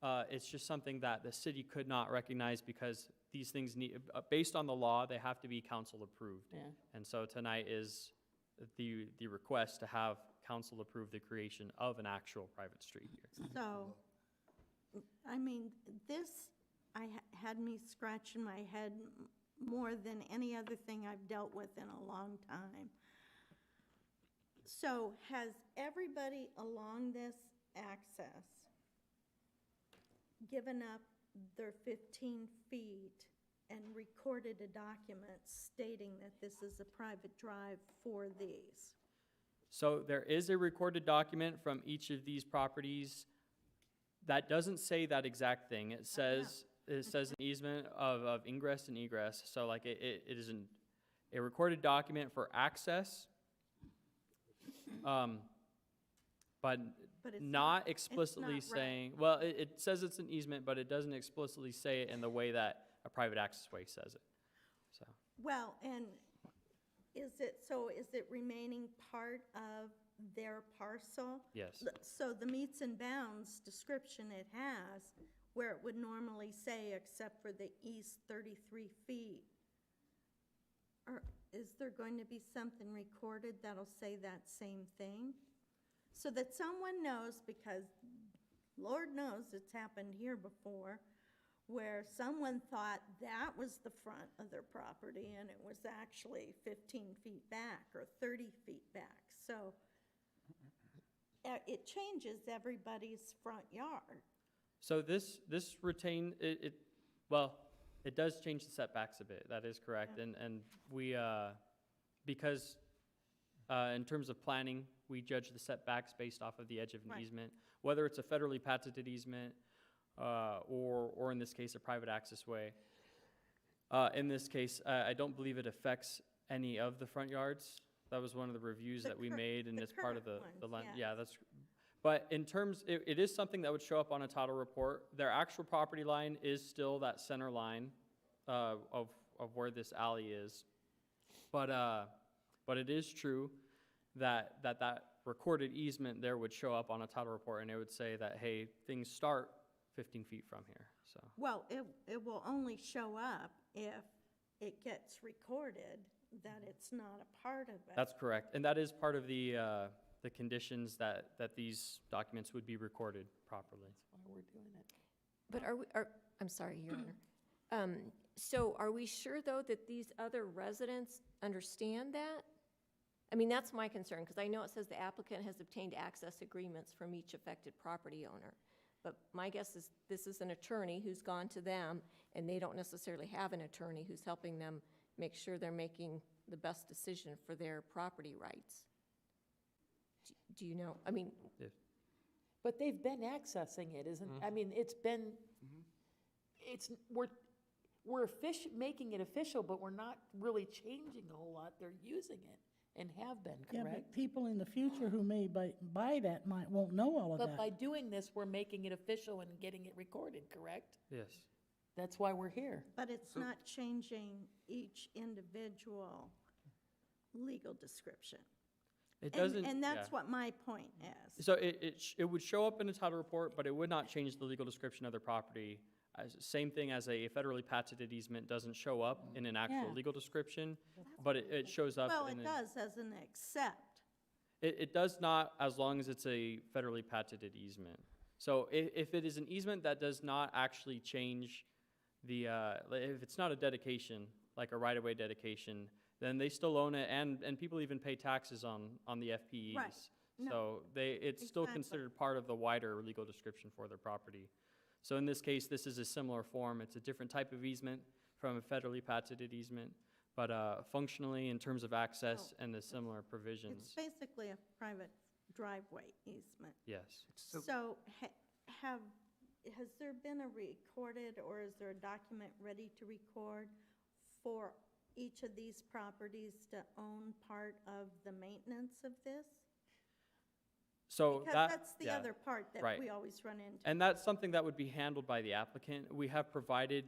It's just something that the city could not recognize because these things need, based on the law, they have to be council approved. Yeah. And so tonight is the request to have council approve the creation of an actual private street here. So, I mean, this, had me scratching my head more than any other thing I've dealt with in a long time. So has everybody along this access given up their 15 feet and recorded a document stating that this is a private drive for these? So there is a recorded document from each of these properties that doesn't say that exact thing. It says an easement of ingress and egress. So like it is a recorded document for access, but But it's not explicitly right. saying, well, it says it's an easement, but it doesn't explicitly say it in the way that a private access way says it. So, Well, and is it remaining part of their parcel? yes. So the meets and bounds description it has, where it would normally say, except for the east 33 feet, or is there going to be something recorded that'll say that same thing? So that someone knows, because Lord knows it's happened here before, where someone thought that was the front of their property and it was actually 15 feet back or 30 feet back. So it changes everybody's front yard. So this retain, well, it does change the setbacks a bit, that is correct. Yeah. And we, because in terms of planning, we judge the setbacks based off of the edge of an Right. easement, whether it's a federally patented easement or in this case, a private access way. In this case, I don't believe it affects any of the front yards. That was one of the reviews The that we cur- made, and the it's part of the current land. ones, Yeah, yes. that's, but in terms, it is something that would show up on a title report. Their actual property line is still that center line of where this alley is. But it is true that recorded easement there would show up on a title report, and it would say that, hey, things start 15 feet from here, so. Well, it will only show up if it gets recorded that it's not a part of it. That's correct, and that is part of the conditions that these documents would be recorded properly. That's why we're doing it. But I'm sorry, Your Honor. So are we sure, though, that these other residents understand that? I mean, that's my concern, because I know it says the applicant has obtained access agreements from each affected property owner. But my guess is this is an attorney who's gone to them, and they don't necessarily have an attorney who's helping them make sure they're making the best decision for their property rights. Do you know? I mean, But they've been accessing it, isn't, I mean, it's been, we're making it official, but we're not really changing a whole lot. They're using it and have been, Yeah, correct? but people in the future who may buy that won't know all of But that. by doing this, we're making it official and getting it recorded, correct? Yes. That's why we're here. But it's not changing each individual legal description. It doesn't. And that's yeah. what my point is. So it would show up in a title report, but it would not change the legal description of their property. Same thing as a federally patented easement doesn't show up in an actual Yeah. legal description, but it shows up Well, in it a- does as an accept. It does not, as long as it's a federally patented easement. So if it is an easement that does not actually change the, if it's not a dedication, like a right-of-way dedication, then they still own it, and people even pay taxes on the FPEs. Right. No, So it's still exactly. considered part of the wider legal description for their property. So in this case, this is a similar form. It's a different type of easement from a federally patented easement, but functionally, in terms of access and the similar It's provisions, basically a private driveway easement. yes. So has there been a recorded, or is there a document ready to record for each of these properties to own part of the maintenance of this? So Because that's the yeah. other part that right. we always run into. And that's something that would be handled by the applicant. We have provided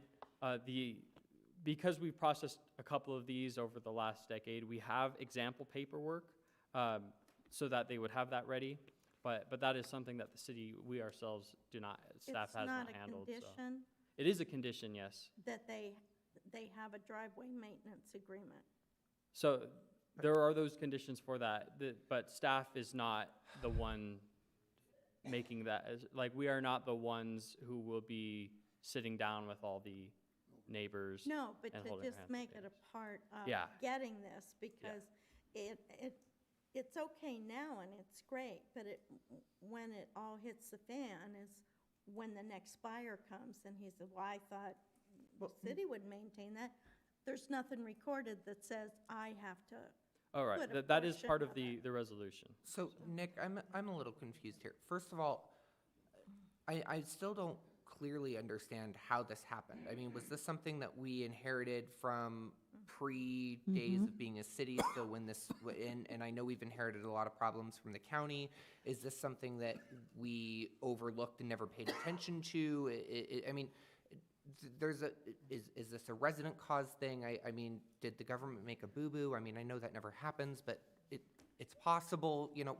because we've processed a couple of these over the last decade, we have example paperwork so that they would have that ready. But that is something that the city, we ourselves do not, staff has not handled. It's not a condition It is a condition, yes. that they have a driveway maintenance agreement. So there are those conditions for that, but staff is not the one making that, like, we are not the ones who will be sitting down with all the neighbors. No, but and to holding their just hands make up, it a part of Yeah. getting this, because it's okay now and it's great, but when it all hits the fan is when the next buyer comes and he said, well, I thought city would maintain that. There's nothing recorded that says I have to. All right, Put a that is portion part of of the resolution. So, Nick, I'm a little confused here. First of all, I still don't clearly understand how this happened. I mean, was this something that we inherited from pre-days of being a city? So when this, and I know we've inherited a lot of problems from the county. Is this something that we overlooked and never paid attention to? I mean, is this a resident caused thing? I mean, did the government make a boo-boo? I mean, I know that never happens, but it's possible, you know,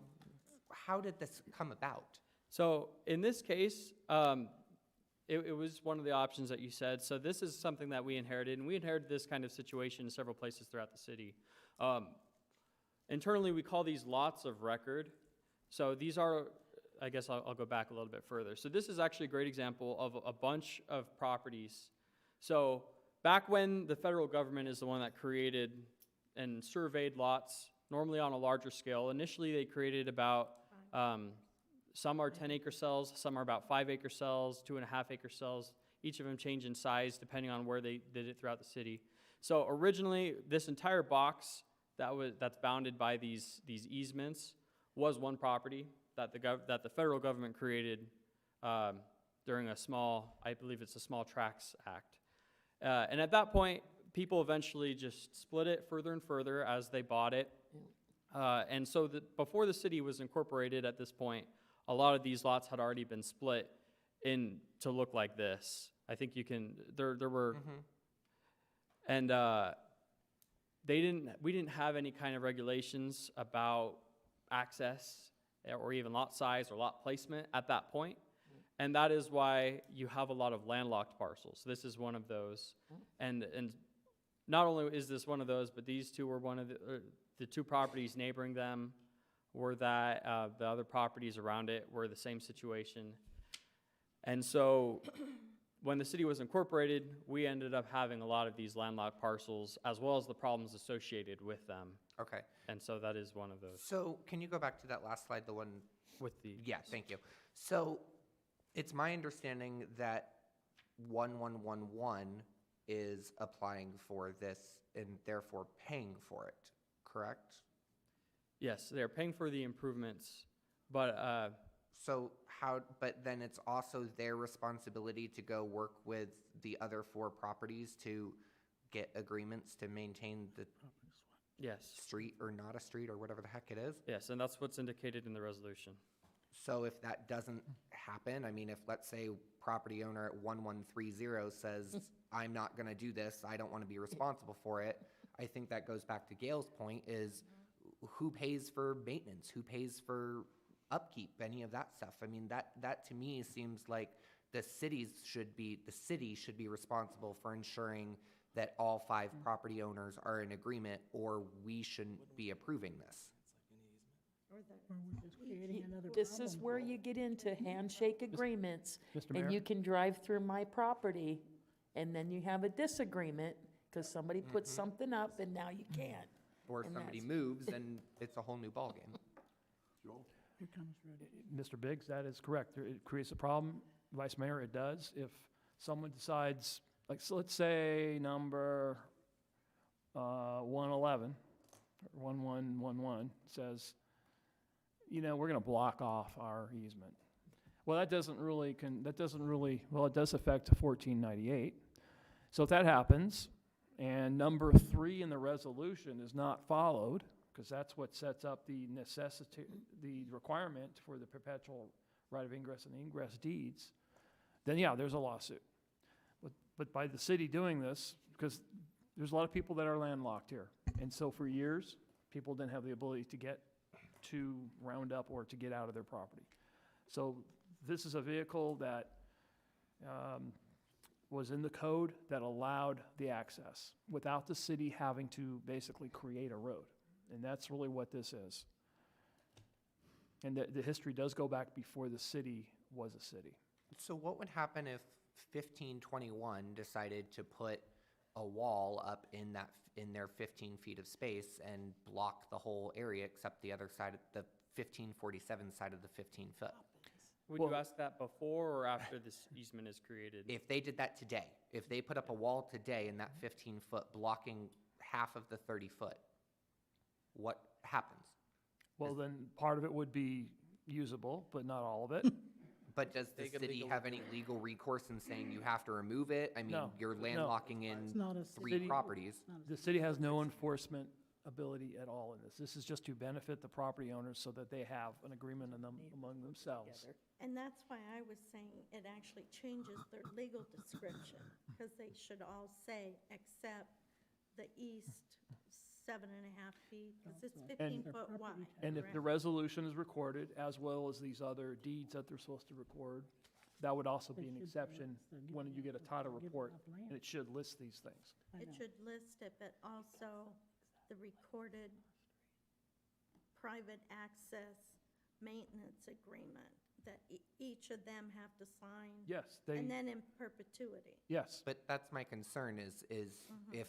how did this come about? So in this case, it was one of the options that you said. So this is something that we inherited, and we inherited this kind of situation in several places throughout the city. Internally, we call these lots of record. So these are, I guess I'll go back a little bit further. So this is actually a great example of a bunch of properties. So back when the federal government is the one that created and surveyed lots, normally on a larger scale, initially they created about, some are 10-acre cells, some are about 5-acre cells, 2.5-acre cells. Each of them change in size depending on where they did it throughout the city. So originally, this entire box that's bounded by these easements was one property that the federal government created during a small, I believe it's a Small Tracts Act. And at that point, people eventually just split it further and further as they bought it. And so before the city was incorporated at this point, a lot of these lots had already been split in to look like this. I think you can, there were, and we didn't have any kind of regulations about access or even lot size or lot placement at that point. And that is why you have a lot of landlocked parcels. This is one of those. And not only is this one of those, but these two were one of the two properties neighboring them were that, the other properties around it were the same situation. And so when the city was incorporated, we ended up having a lot of these landlocked parcels as well as the problems associated with them. Okay. And so that is one of those. So can you go back to that last slide, the one With the. Yeah, thank you. So it's my understanding that 1111 is applying for this and therefore paying for it, correct? Yes, they're paying for the improvements, but So but then it's also their responsibility to go work with the other 4 properties to get agreements to maintain the yes, street or not a street or whatever the heck it is? yes, and that's what's indicated in the resolution. So if that doesn't happen, I mean, if let's say property owner at 1130 says, I'm not gonna do this, I don't wanna be responsible for it, I think that goes back to Gail's point is who pays for maintenance? Who pays for upkeep, any of that stuff? I mean, that to me seems like the city should be responsible for ensuring that all 5 property owners are in agreement, or we shouldn't be approving this. This is where you get into handshake agreements, Mr. and Mayor? you can drive through my property, and then you have a disagreement, because somebody put something up, and now you can't. Or And somebody that's- moves and it's a whole new ballgame. Mr. Biggs, that is correct. It creates a problem. Vice Mayor, it does. If someone decides, like, so let's say number 111, or 1111 says, you know, we're going to block off our easement. Well, that doesn't really, well, it does affect 1498. So if that happens, and number 3 in the resolution is not followed, because that's what sets up the requirement for the perpetual right of ingress and ingress deeds, then yeah, there's a lawsuit. But by the city doing this, because there's a lot of people that are landlocked here, and so for years, people didn't have the ability to get to round up or to get out of their property. So this is a vehicle that was in the code that allowed the access without the city having to basically create a road. And that's really what this is. And the history does go back before the city was a city. So what would happen if 1521 decided to put a wall up in their 15 feet of space and block the whole area except the other side, the 1547 side of the 15 foot? Would you Well- ask that before or after this easement is created? If they did that today, if they put up a wall today in that 15-foot blocking half of the 30-foot, what happens? Well, then part of it would be usable, but not all of it. But does the They could city legally have any legal recourse in saying you have to remove it? I mean, No, you're no. landlocking in three City- properties. The city has no enforcement ability at all in this. This is just to benefit the property owners so that they have an agreement among themselves. And that's why I was saying it actually changes their legal description, because they should all say, except the east 7.5 feet, because it's 15 foot wide. And if the correct? resolution is recorded, as well as these other deeds that they're supposed to record, that would also be an exception when you get a title report, and it should list these things. It should list it, but also the recorded private access maintenance agreement that each of them have to sign. Yes, And then in perpetuity. yes. But that's my concern is if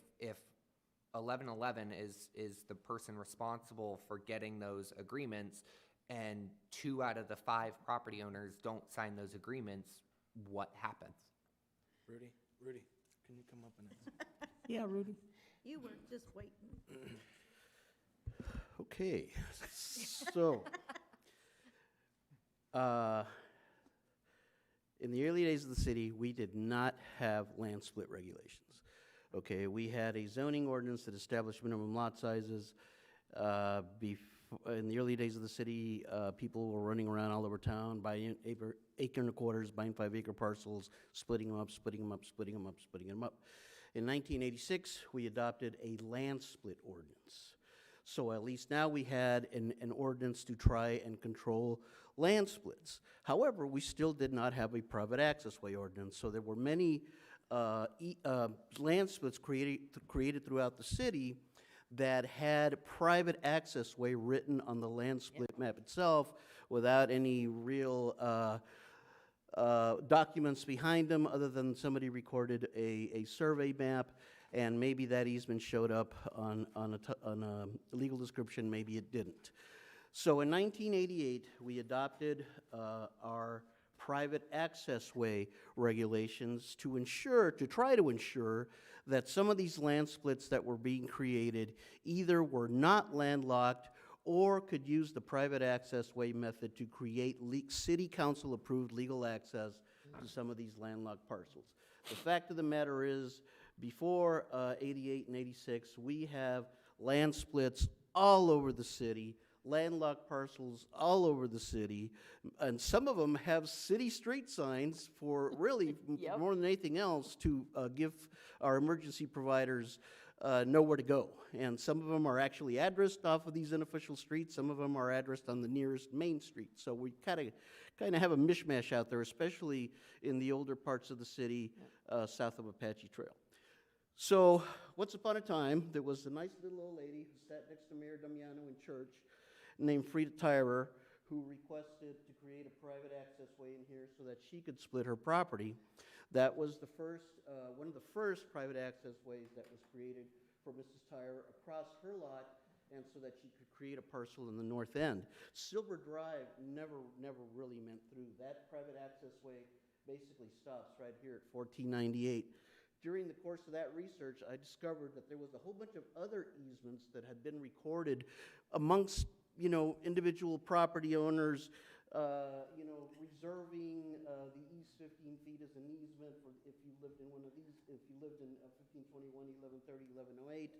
1111 is the person responsible for getting those agreements and 2 out of the 5 property owners don't sign those agreements, what happens? Rudy, can you come up and? Yeah, Rudy. You were just waiting. Okay, so, in the early days of the city, we did not have land split regulations. Okay, we had a zoning ordinance that established minimum lot sizes. In the early days of the city, people were running around all over town, buying acre and a quarters, buying 5-acre parcels, splitting them up, splitting them up, splitting them up, splitting them up. In 1986, we adopted a land split ordinance. So at least now we had an ordinance to try and control land splits. However, we still did not have a private access way ordinance, so there were many land splits created throughout the city that had private access way written on the land split map itself without any real documents behind them other than somebody recorded a survey map, and maybe that easement showed up on a legal description, maybe it didn't. So in 1988, we adopted our private access way regulations to try to ensure that some of these land splits that were being created either were not landlocked or could use the private access way method to create city council approved legal access to some of these landlocked parcels. The fact of the matter is, before 88 and 86, we have land splits all over the city, landlocked parcels all over the city, and some of them have city street signs for really more than anything else to give our emergency providers nowhere to go. And some of them are actually addressed off of these unofficial streets. Some of them are addressed on the nearest main street. So we kind of have a mishmash out there, especially in the older parts of the city south of Apache Trail. So once upon a time, there was a nice little old lady who sat next to Mayor Damiano in church named Frida Tyrer, who requested to create a private access way in here so that she could split her property. That was the first, one of the first private access ways that was created for Mrs. Tyrer across her lot, and so that she could create a parcel in the north end. Silver Drive never really went through. That private access way basically stops right here at 1498. During the course of that research, I discovered that there was a whole bunch of other easements that had been recorded amongst, individual property owners, reserving the east 15 feet as an easement for if you lived in one of these, if you lived in 1521, 1130, 1108,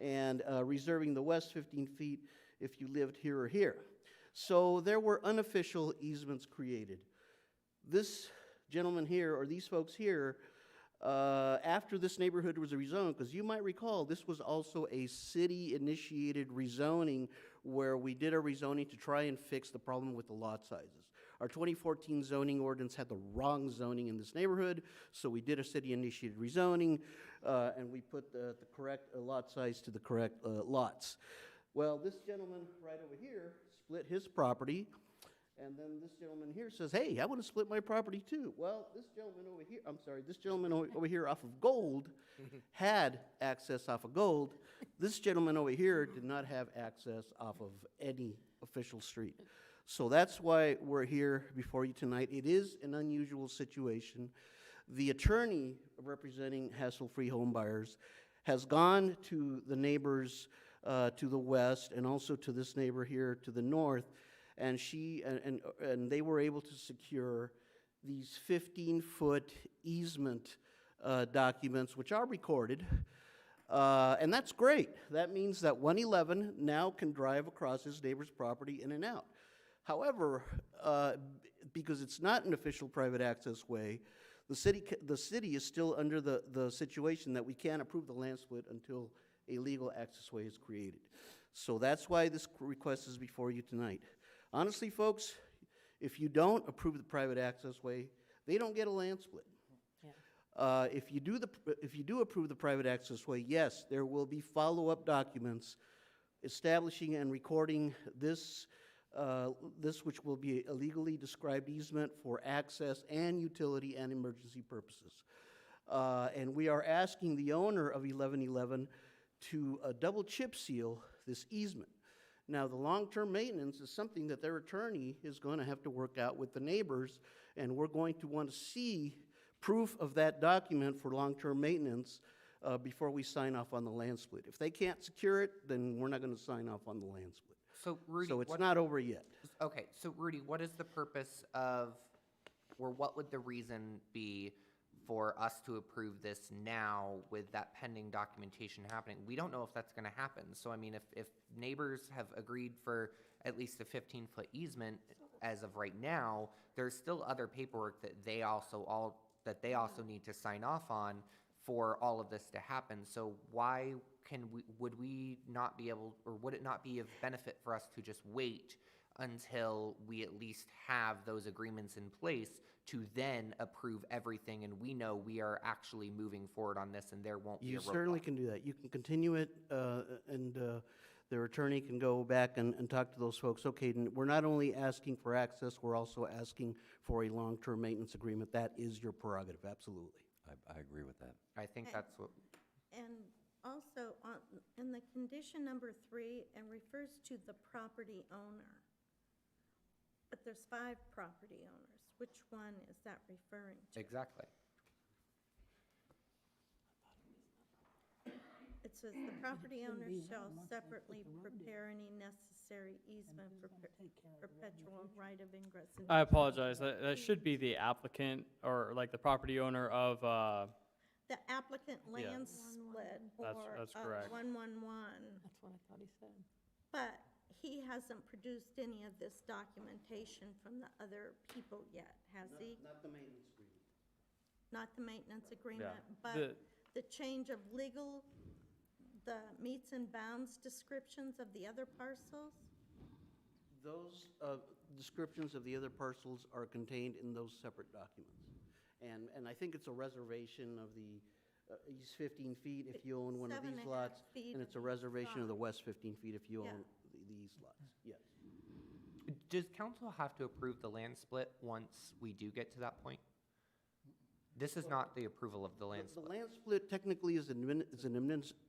and reserving the west 15 feet if you lived here or here. So there were unofficial easements created. This gentleman here, or these folks here, after this neighborhood was rezoned, because you might recall this was also a city-initiated rezoning where we did a rezoning to try and fix the problem with the lot sizes. Our 2014 zoning ordinance had the wrong zoning in this neighborhood, so we did a city-initiated rezoning, and we put the correct lot size to the correct lots. Well, this gentleman right over here split his property, and then this gentleman here says, hey, I want to split my property too. Well, this gentleman over here, this gentleman over here off of Gold had access off of Gold. This gentleman over here did not have access off of any official street. So that's why we're here before you tonight. It is an unusual situation. The attorney representing hassle-free home buyers has gone to the neighbors to the west and also to this neighbor here to the north, and and they were able to secure these 15-foot easement documents, which are recorded, and that's great. That means that 111 now can drive across his neighbor's property in and out. However, because it's not an official private access way, the city is still under the situation that we can't approve the land split until a legal access way is created. So that's why this request is before you tonight. Honestly, folks, if you don't approve the private access way, they don't get a land split. If you do approve the private access way, yes, there will be follow-up documents establishing and recording this which will be a legally described easement for access and utility and emergency purposes. And we are asking the owner of 1111 to double chip seal this easement. Now, the long-term maintenance is something that their attorney is going to have to work out with the neighbors, and we're going to want to see proof of that document for long-term maintenance before we sign off on the land split. If they can't secure it, then we're not going to sign off on the land split. So Rudy, So it's not over yet. Okay, so Rudy, what is the purpose of, or what would the reason be for us to approve this now with that pending documentation happening? We don't know if that's going to happen. So I mean, if neighbors have agreed for at least a 15-foot easement as of right now, there's still other paperwork that they also need to sign off on for all of this to happen. So why would we not be able, or would it not be of benefit for us to just wait until we at least have those agreements in place to then approve everything and we know we are actually moving forward on this and there won't be a You roadblock? certainly can do that. You can continue it, and their attorney can go back and talk to those folks. Okay, we're not only asking for access, we're also asking for a long-term maintenance agreement. That is your prerogative, absolutely. I agree with that. I think that's what, And also, in the condition number 3, it refers to the property owner. But there's 5 property owners. Which one is that referring to? exactly. It says the property owner shall separately prepare any necessary easement for perpetual right of ingress. and I apologize, that should be the applicant or like the property owner of, The applicant Yeah. land split That's or correct. 111. That's what I thought he said. But he hasn't produced any of this documentation from the other people yet, has he? Not the maintenance agreement. Not the maintenance agreement, The- but the change of legal, the meets and bounds descriptions of the other parcels? Those descriptions of the other parcels are contained in those separate documents. And I think it's a reservation of the east 15 feet if you own one of these 7.5 lots, feet and of it's a each reservation of the side. west 15 feet if you Yeah. own the east lots, yes. Does council have to approve the land split once we do get to that point? This is not the approval of the land The split. land split technically is an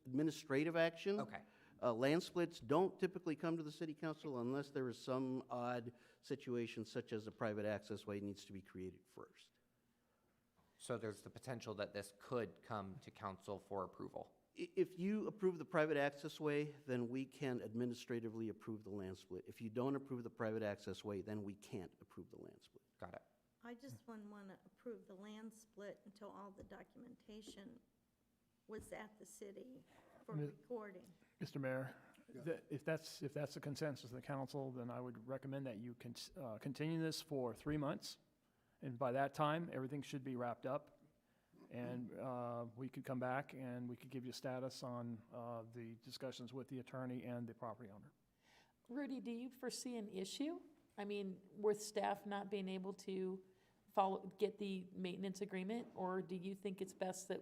administrative action. Okay. Land splits don't typically come to the city council unless there is some odd situation such as a private access way needs to be created first. So there's the potential that this could come to council for approval. If you approve the private access way, then we can administratively approve the land split. If you don't approve the private access way, then we can't approve the land split. Got it. I just wouldn't want to approve the land split until all the documentation was at the city for Ms. recording. Mr. Mayor, if that's the consensus of the council, then I would recommend that you continue this for 3 months. And by that time, everything should be wrapped up. And we could come back and we could give you status on the discussions with the attorney and the property owner. Rudy, do you foresee an issue? I mean, with staff not being able to get the maintenance agreement? Or do you think it's best that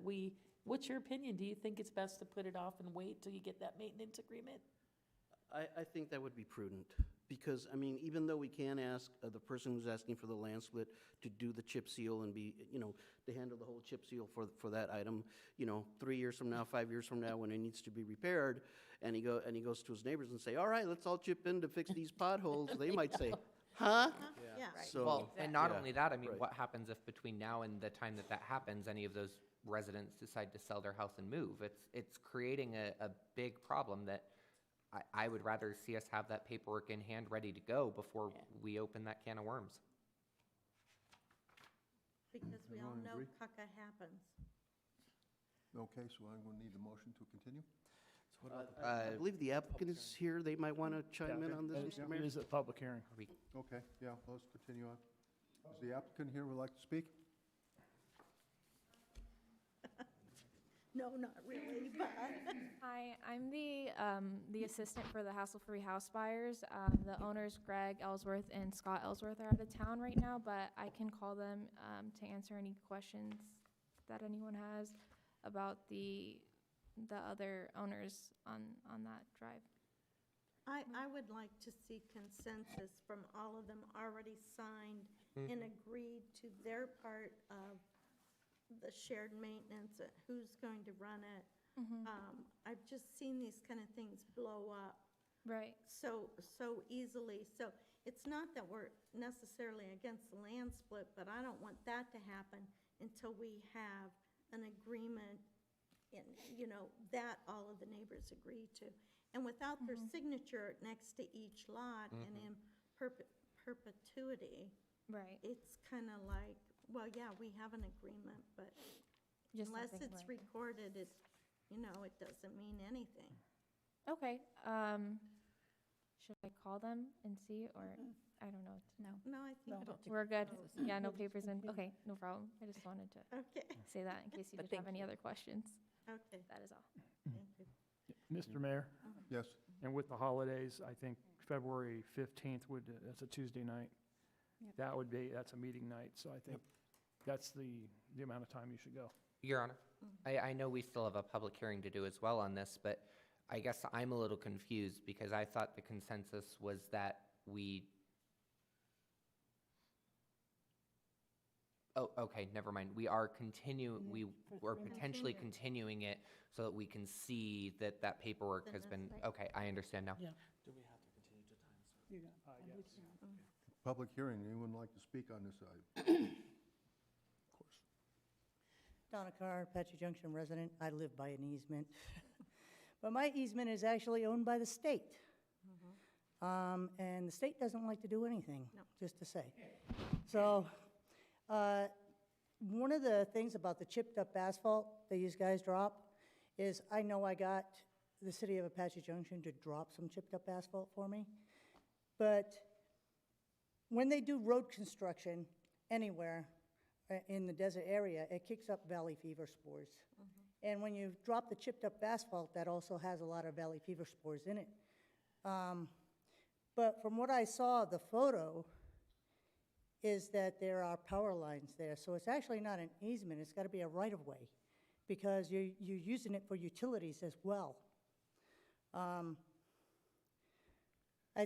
what's your opinion? Do you think it's best to put it off and wait till you get that maintenance agreement? I think that would be prudent, because, I mean, even though we can ask the person who's asking for the land split to do the chip seal and be, to handle the whole chip seal for that item, 3 years from now, 5 years from now, when it needs to be repaired, and he goes to his neighbors and say, all right, let's all chip in to fix these potholes, they might say, Huh? Yeah. So, Well, and not yeah, only that, I mean, right. what happens if between now and the time that that happens, any of those residents decide to sell their house and move? It's creating a big problem that I would rather see us have that paperwork in hand, ready to go before we open that can of worms. Because we all Everyone know agree? caca happens. Okay, so I'm going to need a motion to continue. I believe the applicant is here. They might want to chime in on this, Mr. Mayor. It is a public hearing. Okay, yeah, let's continue on. Is the applicant here would like to speak? No, not really, but. Hi, I'm the assistant for the hassle-free house buyers. The owners, Greg Ellsworth and Scott Ellsworth, are out of town right now, but I can call them to answer any questions that anyone has about the other owners on that drive. I would like to see consensus from all of them already signed and agreed to their part of the shared maintenance, who's going to run it. I've just seen these kind of things blow up Right. so easily. So it's not that we're necessarily against the land split, but I don't want that to happen until we have an agreement in, that all of the neighbors agree to. And without their signature next to each lot and in perpetuity, Right. it's kind of like, well, yeah, we have an agreement, but Just unless something it's like- recorded, it doesn't mean anything. Okay. Should I call them and see, or I don't know? No. No, I think. We're good. Yeah, no papers in. Okay, no problem. I just wanted to Okay, say that in case you But did have thank any other questions. okay. That is all. Thank you. Mr. Mayor, Yes, and with the holidays, I think February 15th that's a Tuesday night. Yep. That's a meeting night, so I think that's the amount of time you should go. Your Honor, I know we still have a public hearing to do as well on this, but I guess I'm a little confused because I thought the consensus was that we... Oh, okay, never mind. We are we're potentially continuing it so that we can see that that paperwork has been, okay, I understand now. Yeah. Do we have to continue to time? Yes. public hearing. Anyone like to speak on this item? Of course. Donna Carr, Apache Junction resident. I live by an easement. But my easement is actually owned by the state. And the state doesn't like to do anything, just to say. So, one of the things about the chipped up asphalt that you guys drop is I know I got the city of Apache Junction to drop some chipped up asphalt for me. But when they do road construction anywhere in the desert area, it kicks up valley fever spores. And when you drop the chipped up asphalt, that also has a lot of valley fever spores in it. But from what I saw, the photo is that there are power lines there. So it's actually not an easement, it's gotta be a right-of-way, because you're using it for utilities as well. I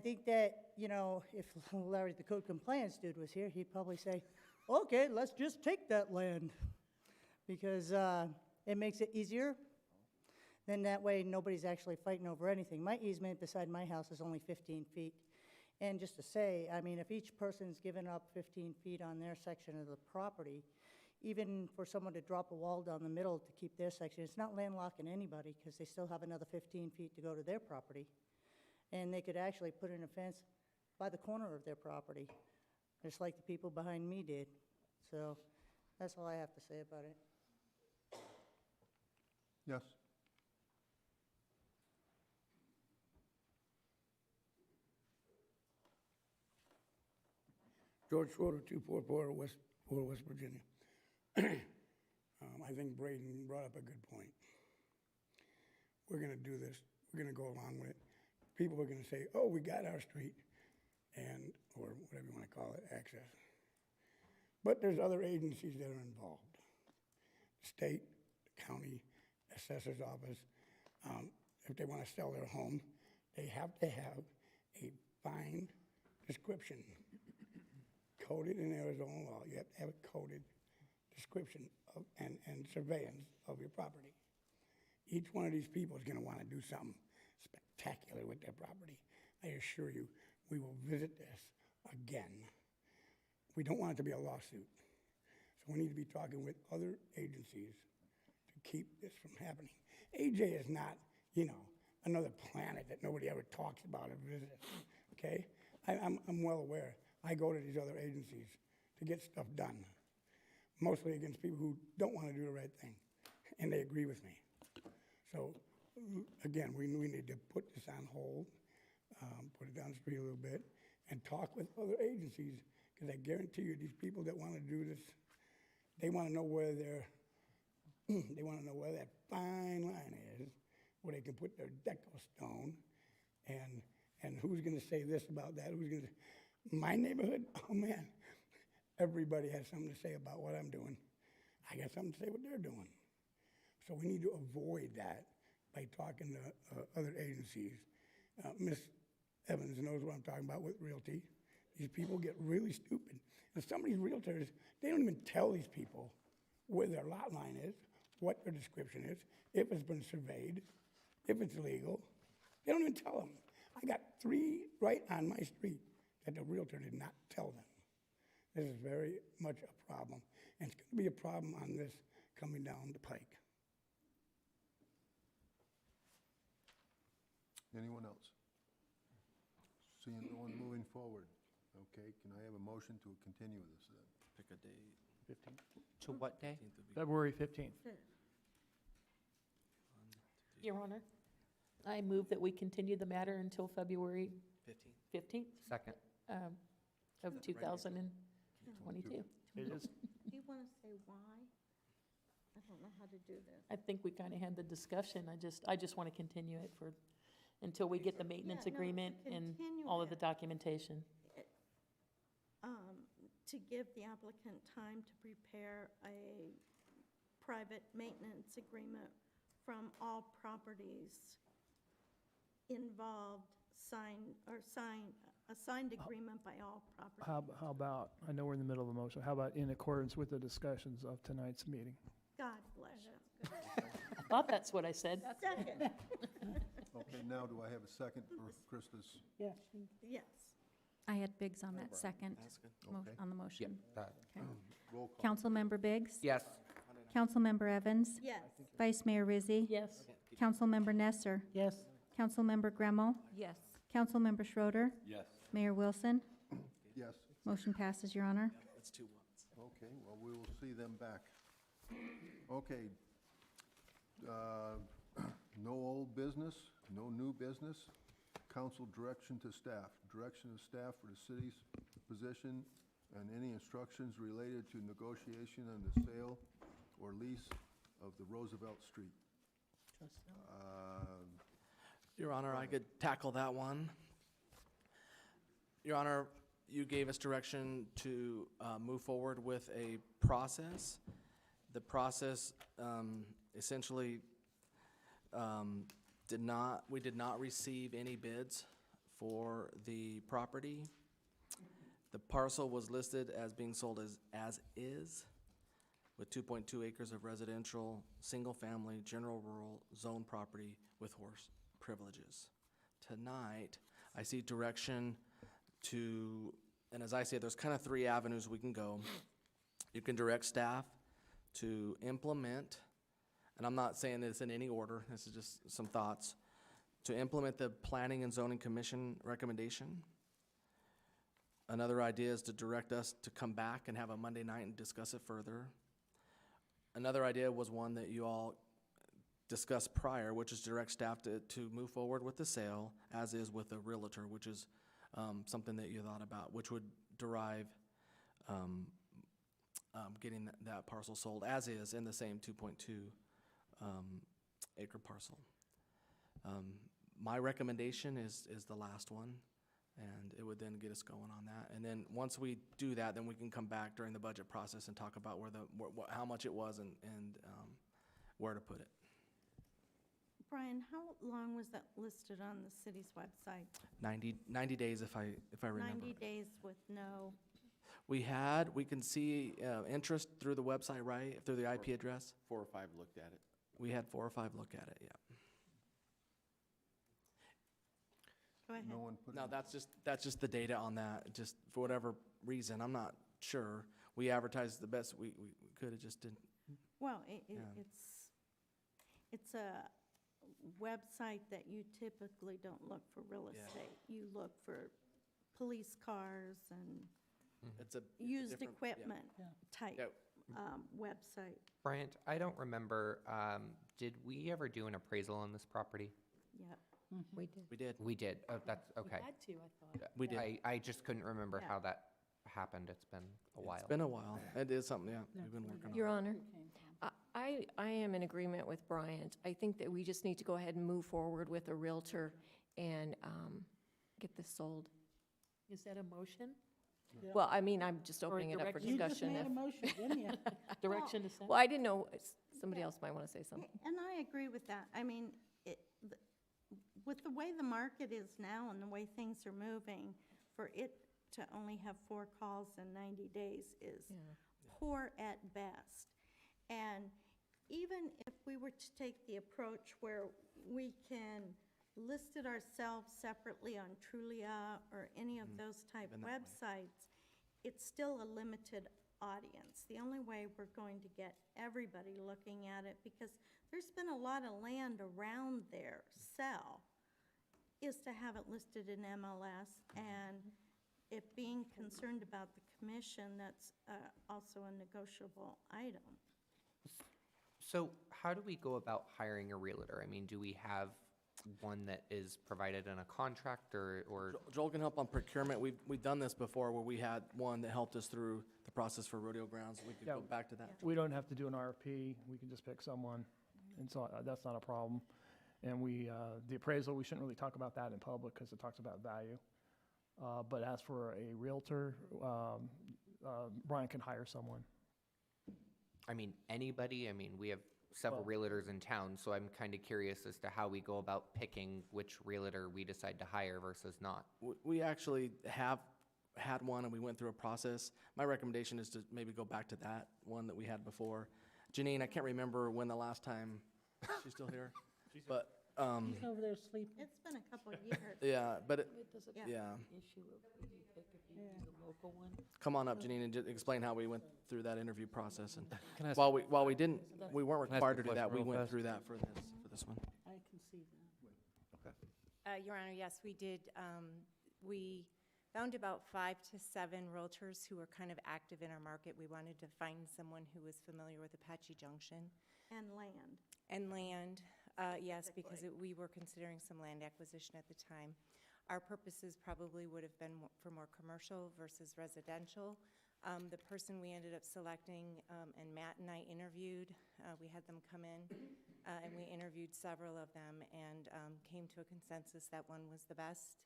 think that, if Larry, the code compliance dude, was here, he'd probably say, okay, let's just take that land, because it makes it easier. Then that way, nobody's actually fighting over anything. My easement beside my house is only 15 feet. And just to say, I mean, if each person's given up 15 feet on their section of the property, even for someone to drop a wall down the middle to keep their section, it's not landlocking anybody, because they still have another 15 feet to go to their property. And they could actually put in a fence by the corner of their property, just like the people behind me did. So that's all I have to say about it. Yes. George Schroeder, 244 West Virginia. I think Braden brought up a good point. We're going to do this. We're going to go along with it. People are going to say, oh, we got our street, or whatever you want to call it, access. But there's other agencies that are involved. State, county, assessor's office. If they want to sell their home, they have to have a fine description coded in Arizona law. You have to have a coded description of, and surveillance of your property. Each one of these people is going to want to do something spectacular with their property. I assure you, we will visit this again. We don't want it to be a lawsuit. So we need to be talking with other agencies to keep this from happening. AJ is not, you know, another planet that nobody ever talks about or visits, okay? I'm well aware. I go to these other agencies to get stuff done, mostly against people who don't want to do the right thing, and they agree with me. So, again, we need to put this on hold, put it down the street a little bit, and talk with other agencies, because I guarantee you, these people that want to do this, they want to know where they want to know where that fine line is, where they can put their deco stone, and who's going to say this about that, who's going to, my neighborhood, oh man, everybody has something to say about what I'm doing. I got something to say what they're doing. So we need to avoid that by talking to other agencies. Ms. Evans knows what I'm talking about with realty. These people get really stupid. And some of these realtors, they don't even tell these people where their lot line is, what their description is, if it's been surveyed, if it's legal. They don't even tell them. I got 3 right on my street that the realtor did not tell them. This is very much a problem, and it's going to be a problem on this coming down the pike. Anyone else? Seeing no one moving forward. Okay, can I have a motion to continue this then? Pick a date. 15th? To what day? February 15th. Your Honor, I move that we continue the matter until February 15th Second. of 2022. It is, Do you want to say why? I don't know how to do this. I think we kind of had the discussion. I just want to continue it for, until we get the maintenance Yeah, no, to agreement and all of the documentation. To give the applicant time to prepare a private maintenance agreement from all properties involved, a signed agreement by all properties. how about, I know we're in the middle of a motion, how about in accordance with the discussions of tonight's meeting? God bless you. I thought that's what I said. Second. Okay, now do I have a second for Krista's? Yes. Yes. I had Biggs on that second, Okay. on the motion. That- Okay. Roll call. Councilmember Biggs? Yes. Councilmember Evans? Yes. Vice Mayor Rizzi? Yes. Councilmember Nesser? Yes. Councilmember Gremmel? Yes. Councilmember Schroeder? Yes. Mayor Wilson? Yes. Motion passes, Your Honor. That's 2 ones. Okay, well, we will see them back. Okay. No old business, no new business. Council direction to staff. Direction of staff for the city's position and any instructions related to negotiation on the sale or lease of the Roosevelt Street. Your Honor, I could tackle that one. Your Honor, you gave us direction to move forward with a process. The process essentially we did not receive any bids for the property. The parcel was listed as being sold as is, with 2.2 acres of residential, single-family, general rural zone property with horse privileges. Tonight, I see direction to, and as I say, there's kind of 3 avenues we can go. You can direct staff to implement, and I'm not saying this in any order, this is just some thoughts, to implement the Planning and Zoning Commission recommendation. Another idea is to direct us to come back and have a Monday night and discuss it further. Another idea was one that you all discussed prior, which is direct staff to move forward with the sale, as is with the Realtor, which is something that you thought about, which would derive getting that parcel sold as is in the same 2.2 acre parcel. My recommendation is the last one, and it would then get us going on that. And then once we do that, then we can come back during the budget process and talk about how much it was and where to put it. Brian, how long was that listed on the city's website? 90 days if I remember. 90 days with no, We can see interest through the website, right? Through the IP address? 4 or 5 looked at it. We had 4 or 5 look at it, yeah. Go ahead. No one put No, in. that's just the data on that, just for whatever reason, I'm not sure. We advertised the best we could, it just didn't. Well, Yeah. it's a website that you typically don't look for real Yeah. estate. You look for police cars and It's a used different- yeah. equipment type Yeah. website. Bryant, I don't remember, did we ever do an appraisal on this property? Yep. We did. We did. We did, oh, that's, We okay. had to, I thought. We did. I just couldn't remember Yeah. how that happened, it's been a while. It's been a while. It is something, yeah, we've been working on. Your Honor, I am in agreement with Bryant. I think that we just need to go ahead and move forward with a Realtor and get this sold. Is that a motion? Well, I mean, I'm just opening it up for direction? You discussion. if- motion, didn't you? Direction to send? Well, I didn't know, somebody else might want to say something. And I agree with that. I mean, with the way the market is now and the way things are moving, for it to only have 4 calls in 90 days is poor at best. And even if we were to take the approach where we can list it ourselves separately on Trulia or any of those type Even that way. websites, it's still a limited audience. The only way we're going to get everybody looking at it, because there's been a lot of land around there sell, is to have it listed in MLS, and if being concerned about the commission, that's also a negotiable item. So how do we go about hiring a realtor? I mean, do we have one that is provided in a contract or? Joel can help on procurement. We've done this before where we had one that helped us through the process for rodeo grounds. We could Yeah. go back to that. We don't have to do an RFP, we can just pick someone, and so that's not a problem. And the appraisal, we shouldn't really talk about that in public because it talks about value. But as for a Realtor, Brian can hire someone. I mean, anybody? I mean, we have several realtors in town, so I'm kind of curious as to how we go about picking which realtor we decide to hire versus not. We actually have had one and we went through a process. My recommendation is to maybe go back to that one that we had before. Janine, I can't remember when the last time, she's still here? But, He's over there sleeping. It's been a couple of years. yeah, but, Does it Yeah. yeah. issue of who you pick if you do the local one? Come on up, Janine, and explain how we went through that interview process. And Can I ask- while we weren't Can I ask required a to do that, question we real went fast? through that for this one. I can see that. Okay. Your Honor, yes, we did. We found about 5 to 7 realtors who were kind of active in our market. We wanted to find someone who was familiar with Apache Junction. And land. And land, yes, because we were considering some land acquisition at the time. Our purposes probably would have been for more commercial versus residential. The person we ended up selecting, and Matt and I interviewed, we had them come in, and we interviewed several of them and came to a consensus that one was the best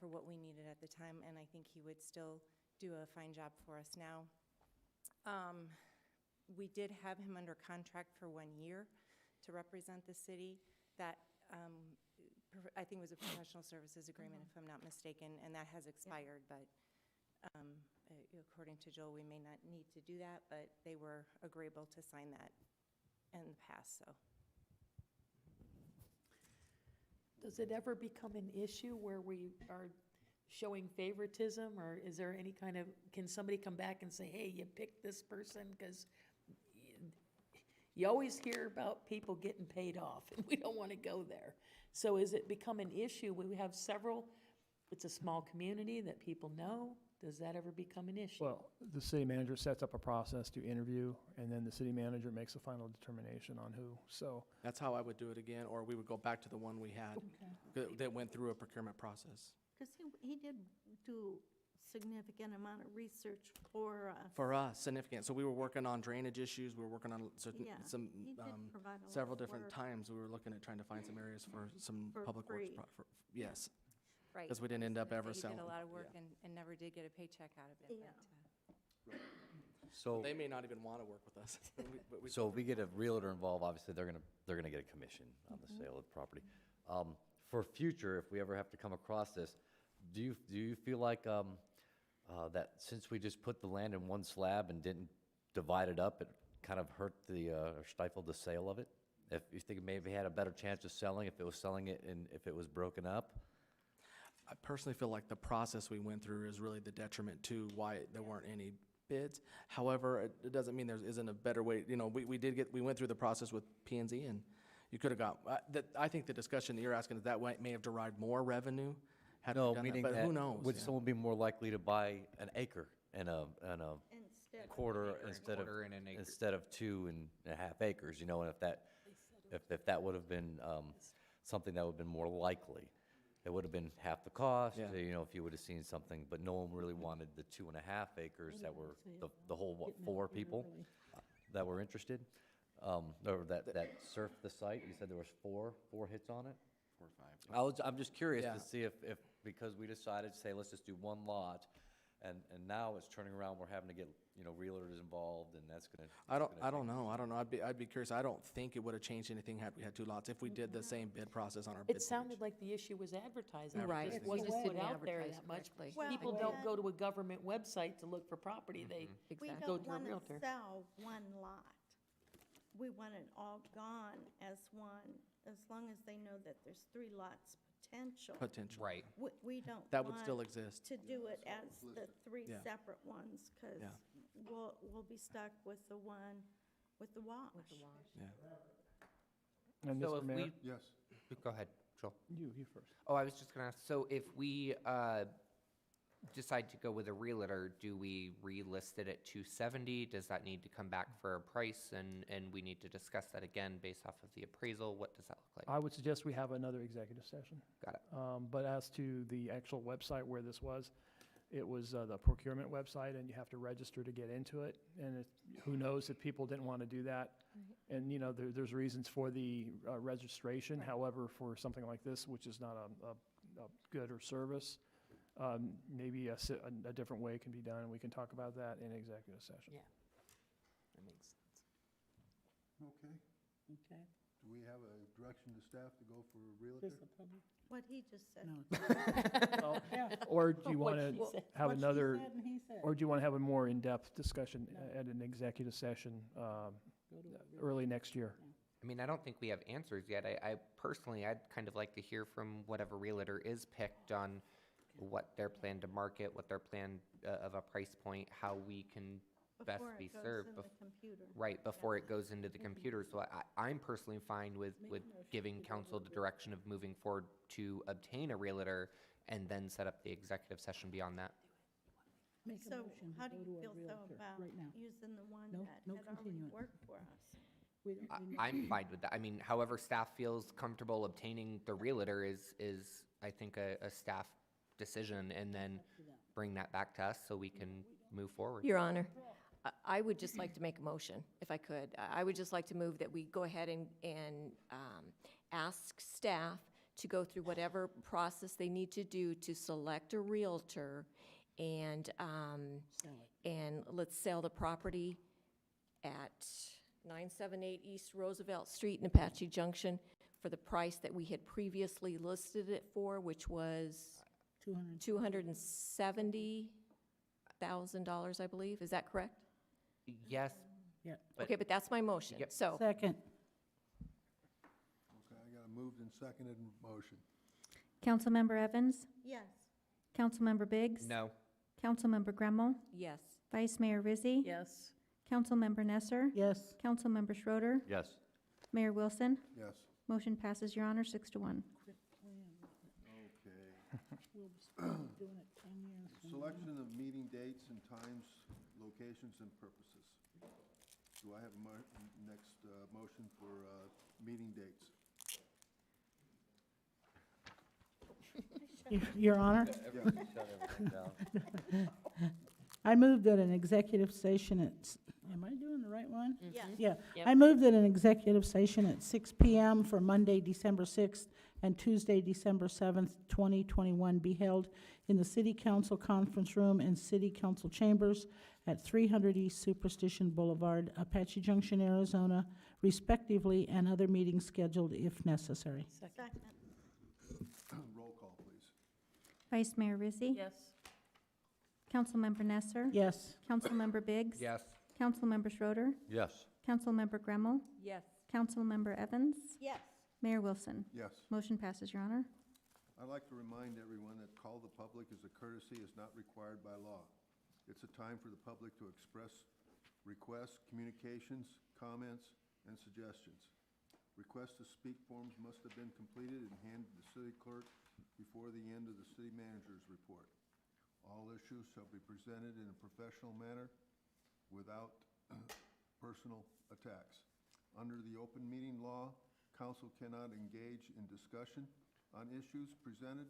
for what we needed at the time, and I think he would still do a fine job for us now. We did have him under contract for 1 year to represent the city. That, I think was a professional services agreement, if I'm not mistaken, and that has expired, but according to Joel, we may not need to do that, but they were agreeable to sign that in the past, so. Does it ever become an issue where we are showing favoritism, or is there any kind of, can somebody come back and say, hey, you picked this person? Because you always hear about people getting paid off, and we don't want to go there. So is it become an issue when we have several, it's a small community that people know? Does that ever become an issue? Well, the city manager sets up a process to interview, and then the city manager makes a final determination on who, so. That's how I would do it again, or we would go back to the one we had that went through a procurement process. Because he did do significant amount of research for us. For us, significant. So we were working on drainage issues, we were working on Yeah, some, he did provide a lot several of different work. times, we were looking at trying to find some areas for some For public works. free. Yes, Right. because we didn't end up ever He selling. did a lot of work Yeah. and never did get a paycheck out of it. Yeah. but, So, They may not even want to work with us. but we- so if we get a realtor involved, obviously, they're gonna get a commission on the sale of the property. For future, if we ever have to come across this, do you feel like, that since we just put the land in one slab and didn't divide it up, it kind of hurt or stifled the sale of it? If you think maybe had a better chance of selling if it was selling it and if it was broken up? I personally feel like the process we went through is really the detriment to why there weren't any bids. However, it doesn't mean there isn't a better way, you know, we went through the process with P and Z, and you could have got, I think the discussion that you're asking is that may have derived more revenue had we No, done that, meaning but that, who knows? would yeah. someone be more likely to buy an acre and a Instead. quarter Acre and quarter and an acre. instead of 2.5 acres, you know, and if that would have been, something that would have been more likely. It would have been half the cost, Yeah. you know, if you would have seen something, but no one really wanted the 2.5 acres that were, the whole, what, 4 people that were interested? Or that surfed the site, you said there was four hits on it? 4 or 5. I'm just curious Yeah. to see if, because we decided to say, let's just do one lot, and now it's turning around, we're having to get, you know, realtors involved, and that's gonna. I don't know. I'd be curious. I don't think it would have changed anything had we had 2 lots, if we did the same bid process on our bid It page. sounded like the issue was advertising. Right. It just We just wasn't put didn't out there advertise that much. correctly. Well, People we don't had- go to a government website to look for property. They We Exactly. go don't to a want to realtor. sell one lot. We want it all gone as one, as long as they know that there's 3 lots potential. Potential. Right. We don't That would still want exist. to do it as the 3 Yeah. separate ones, because Yeah. we'll be stuck with the one with the wash. Yeah. And So Mr. if Mayor, we, Yes. go ahead, Joel. you first. Oh, I was just gonna ask, so if we decide to go with a realtor, do we relist it at 270? Does that need to come back for a price, and we need to discuss that again based off of the appraisal? What does that look like? I would suggest we have another executive session. Got it. But as to the actual website where this was, it was the procurement website, and you have to register to get into it. And who knows if people didn't want to do that. And, you know, there's reasons for the registration. However, for something like this, which is not a good or service, maybe a different way can be done, and we can talk about that in executive session. Yeah. That makes sense. Okay. Okay. Do we have a direction to staff to go for a realtor? What he just said. Or do you want What she to said. have another, and he said. or do you want to have a more in-depth discussion at an executive session early next year? I mean, I don't think we have answers yet. I personally, I'd kind of like to hear from whatever realtor is picked on what their plan to market, what their plan of a price point, how we can best Before be it goes served. in the computer. Right, before it goes into the computer. So I'm personally fine with giving council the direction of moving forward to obtain a realtor and then set up the executive session beyond that. So how do you feel though about using the one that had already worked for us? I'm fine with that. I mean, however staff feels comfortable obtaining the realtor is I think, a staff decision, and then bring that back to us so we can move forward. Your Honor, I would just like to make a motion, if I could. I would just like to move that we go ahead and ask staff to go through whatever process they need to do to select a realtor, and let's sell the property at 978 East Roosevelt Street in Apache Junction for the price that we had previously listed it for, which was $270,000, I believe. Is that correct? Yes. Yeah. But- Okay, but that's my motion. Yep. So, Second. Okay, I got a moved and seconded motion. Councilmember Evans? Yes. Councilmember Biggs? No. Councilmember Gremmel? yes. Vice Mayor Rizzi? Yes. Councilmember Nesser? Yes. Councilmember Schroeder? Yes. Mayor Wilson? Yes. Motion passes, Your Honor, 6-1. Okay. Doing it 10 years. Selection of meeting dates and times, locations, and purposes. Do I have a next motion for meeting dates? Your Honor, Yes. I moved that an executive session am I doing the right one? Yes. Yeah, Yep. I moved that an executive session at 6 PM for Monday, December 6th, and Tuesday, December 7th, 2021, be held in the City Council Conference Room and City Council Chambers at 300 East Superstition Boulevard, Apache Junction, Arizona, respectively, and other meetings scheduled if necessary. Second. Roll call, please. Vice Mayor Rizzi? Yes. Councilmember Nesser? Yes. Councilmember Biggs? Yes. Councilmember Schroeder? Yes. Councilmember Gremmel? Yes. Councilmember Evans? Yes. Mayor Wilson? Yes. Motion passes, Your Honor. I'd like to remind everyone that call the public as a courtesy is not required by law. It's a time for the public to express requests, communications, comments, and suggestions. Request to speak forms must have been completed and handed to the city clerk before the end of the city manager's report. All issues shall be presented in a professional manner without personal attacks. Under the open meeting law, council cannot engage in discussion on issues presented,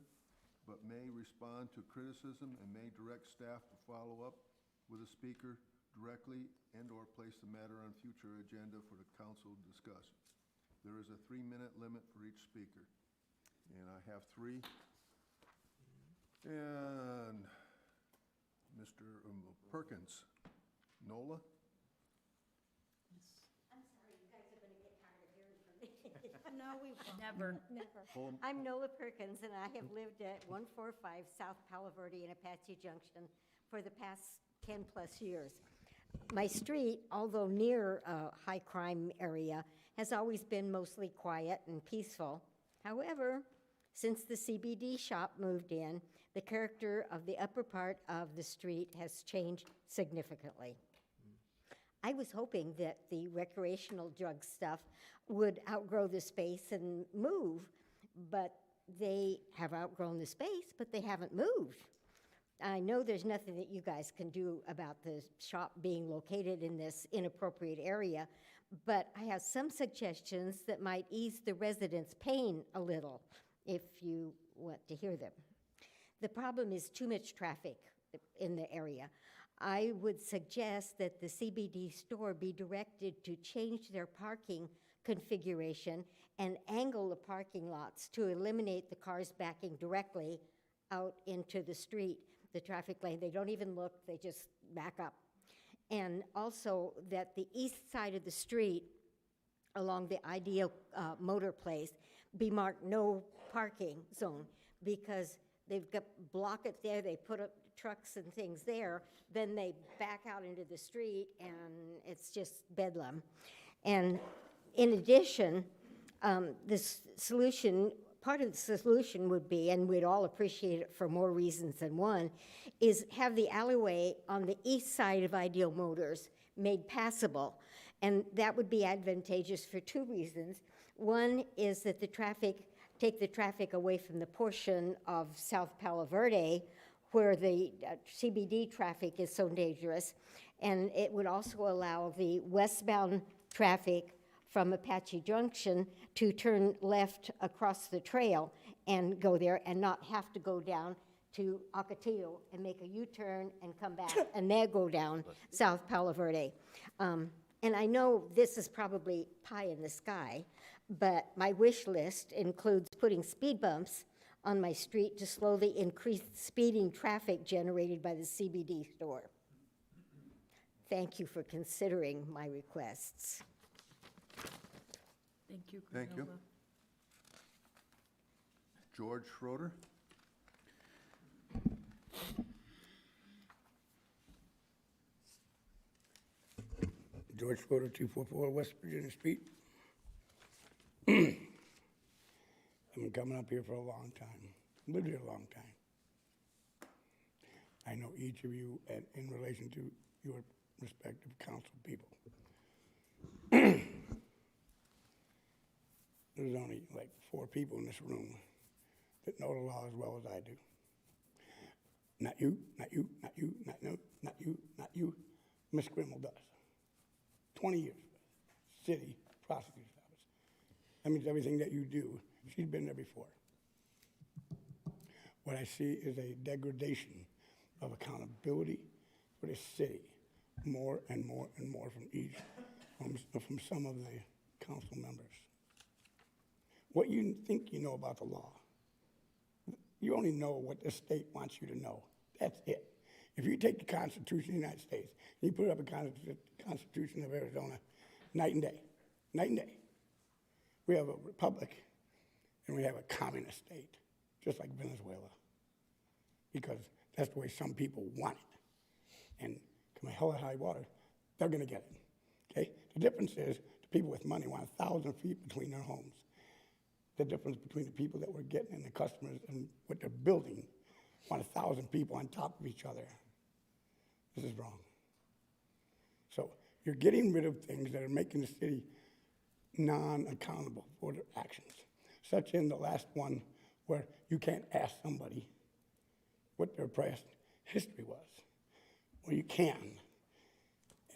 but may respond to criticism and may direct staff to follow up with a speaker directly and/or place the matter on future agenda for the council to discuss. There is a 3-minute limit for each speaker, and I have 3. And Mr. Perkins, Nola? I'm sorry, you guys are gonna get tired of hearing from me. No, we won't. Never, never. Pull 'em- I'm Nola Perkins, and I have lived at 145 South Palo Verde in Apache Junction for the past 10-plus years. My street, although near a high-crime area, has always been mostly quiet and peaceful. However, since the CBD shop moved in, the character of the upper part of the street has changed significantly. I was hoping that the recreational drug stuff would outgrow the space and move, but they have outgrown the space, but they haven't moved. I know there's nothing that you guys can do about the shop being located in this inappropriate area, but I have some suggestions that might ease the residents' pain a little, if you want to hear them. The problem is too much traffic in the area. I would suggest that the CBD store be directed to change their parking configuration and angle the parking lots to eliminate the cars backing directly out into the street, the traffic lane. They don't even look, they just back up. And also that the east side of the street along the Ideal Motor Place be marked no parking zone, because they've got, block it there, they put up trucks and things there, then they back out into the street, and it's just bedlam. And in addition, this solution, part of the solution would be, and we'd all appreciate it for more reasons than one, is have the alleyway on the east side of Ideal Motors made passable. And that would be advantageous for 2 reasons. One is that take the traffic away from the portion of South Palo Verde where the CBD traffic is so dangerous. And it would also allow the westbound traffic from Apache Junction to turn left across the trail and go there and not have to go down to Ocotillo and make a U-turn and come back and then go down South Palo Verde. And I know this is probably pie in the sky, but my wish list includes putting speed bumps on my street to slowly increase speeding traffic generated by the CBD store. Thank you for considering my requests. Thank you, Thank you. Granola. George Schroeder? George Schroeder, 244 West Virginia Street. I've been coming up here for a long time, lived here a long time. I know each of you in relation to your respective council people. There's only like 4 people in this room that know the law as well as I do. Not you, not you, not you, not you, not you, not you. Miss Grimmel does. 20 years, city prosecutor's office. That means everything that you do, she's been there before. What I see is a degradation of accountability for this city, more and more and more from some of the council members. What you think you know about the law, you only know what the state wants you to know. That's it. If you take the Constitution of the United States and you put up a Constitution of Arizona, night and day, night and day. We have a republic and we have a communist state, just like Venezuela, because that's the way some people want it. And come hell or high water, they're going to get it. Okay? The difference is the people with money want 1,000 feet between their homes. the difference between the people that we're getting and the customers and what they're building on 1,000 people on top of each other. This is wrong. So you're getting rid of things that are making the city non-accountable for their actions, such in the last one where you can't ask somebody what their past history was. Well, you can,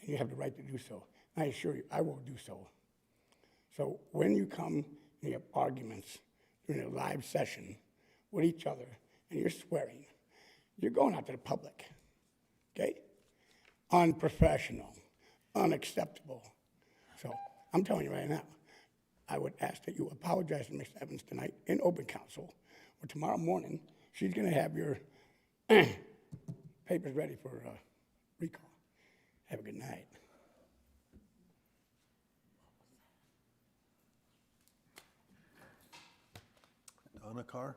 and you have the right to do so. I assure you, I will do so. So when you come and you have arguments during a live session with each other and you're swearing, you're going out to the public, okay? Unprofessional, unacceptable. So I'm telling you right now, I would ask that you apologize to Ms. Evans tonight in open council, or tomorrow morning, she's gonna have your papers ready for recall. Have a good night. Donna Carr?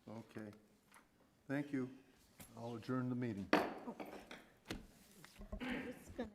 Okay. Thank you. I'll adjourn the meeting. This is gonna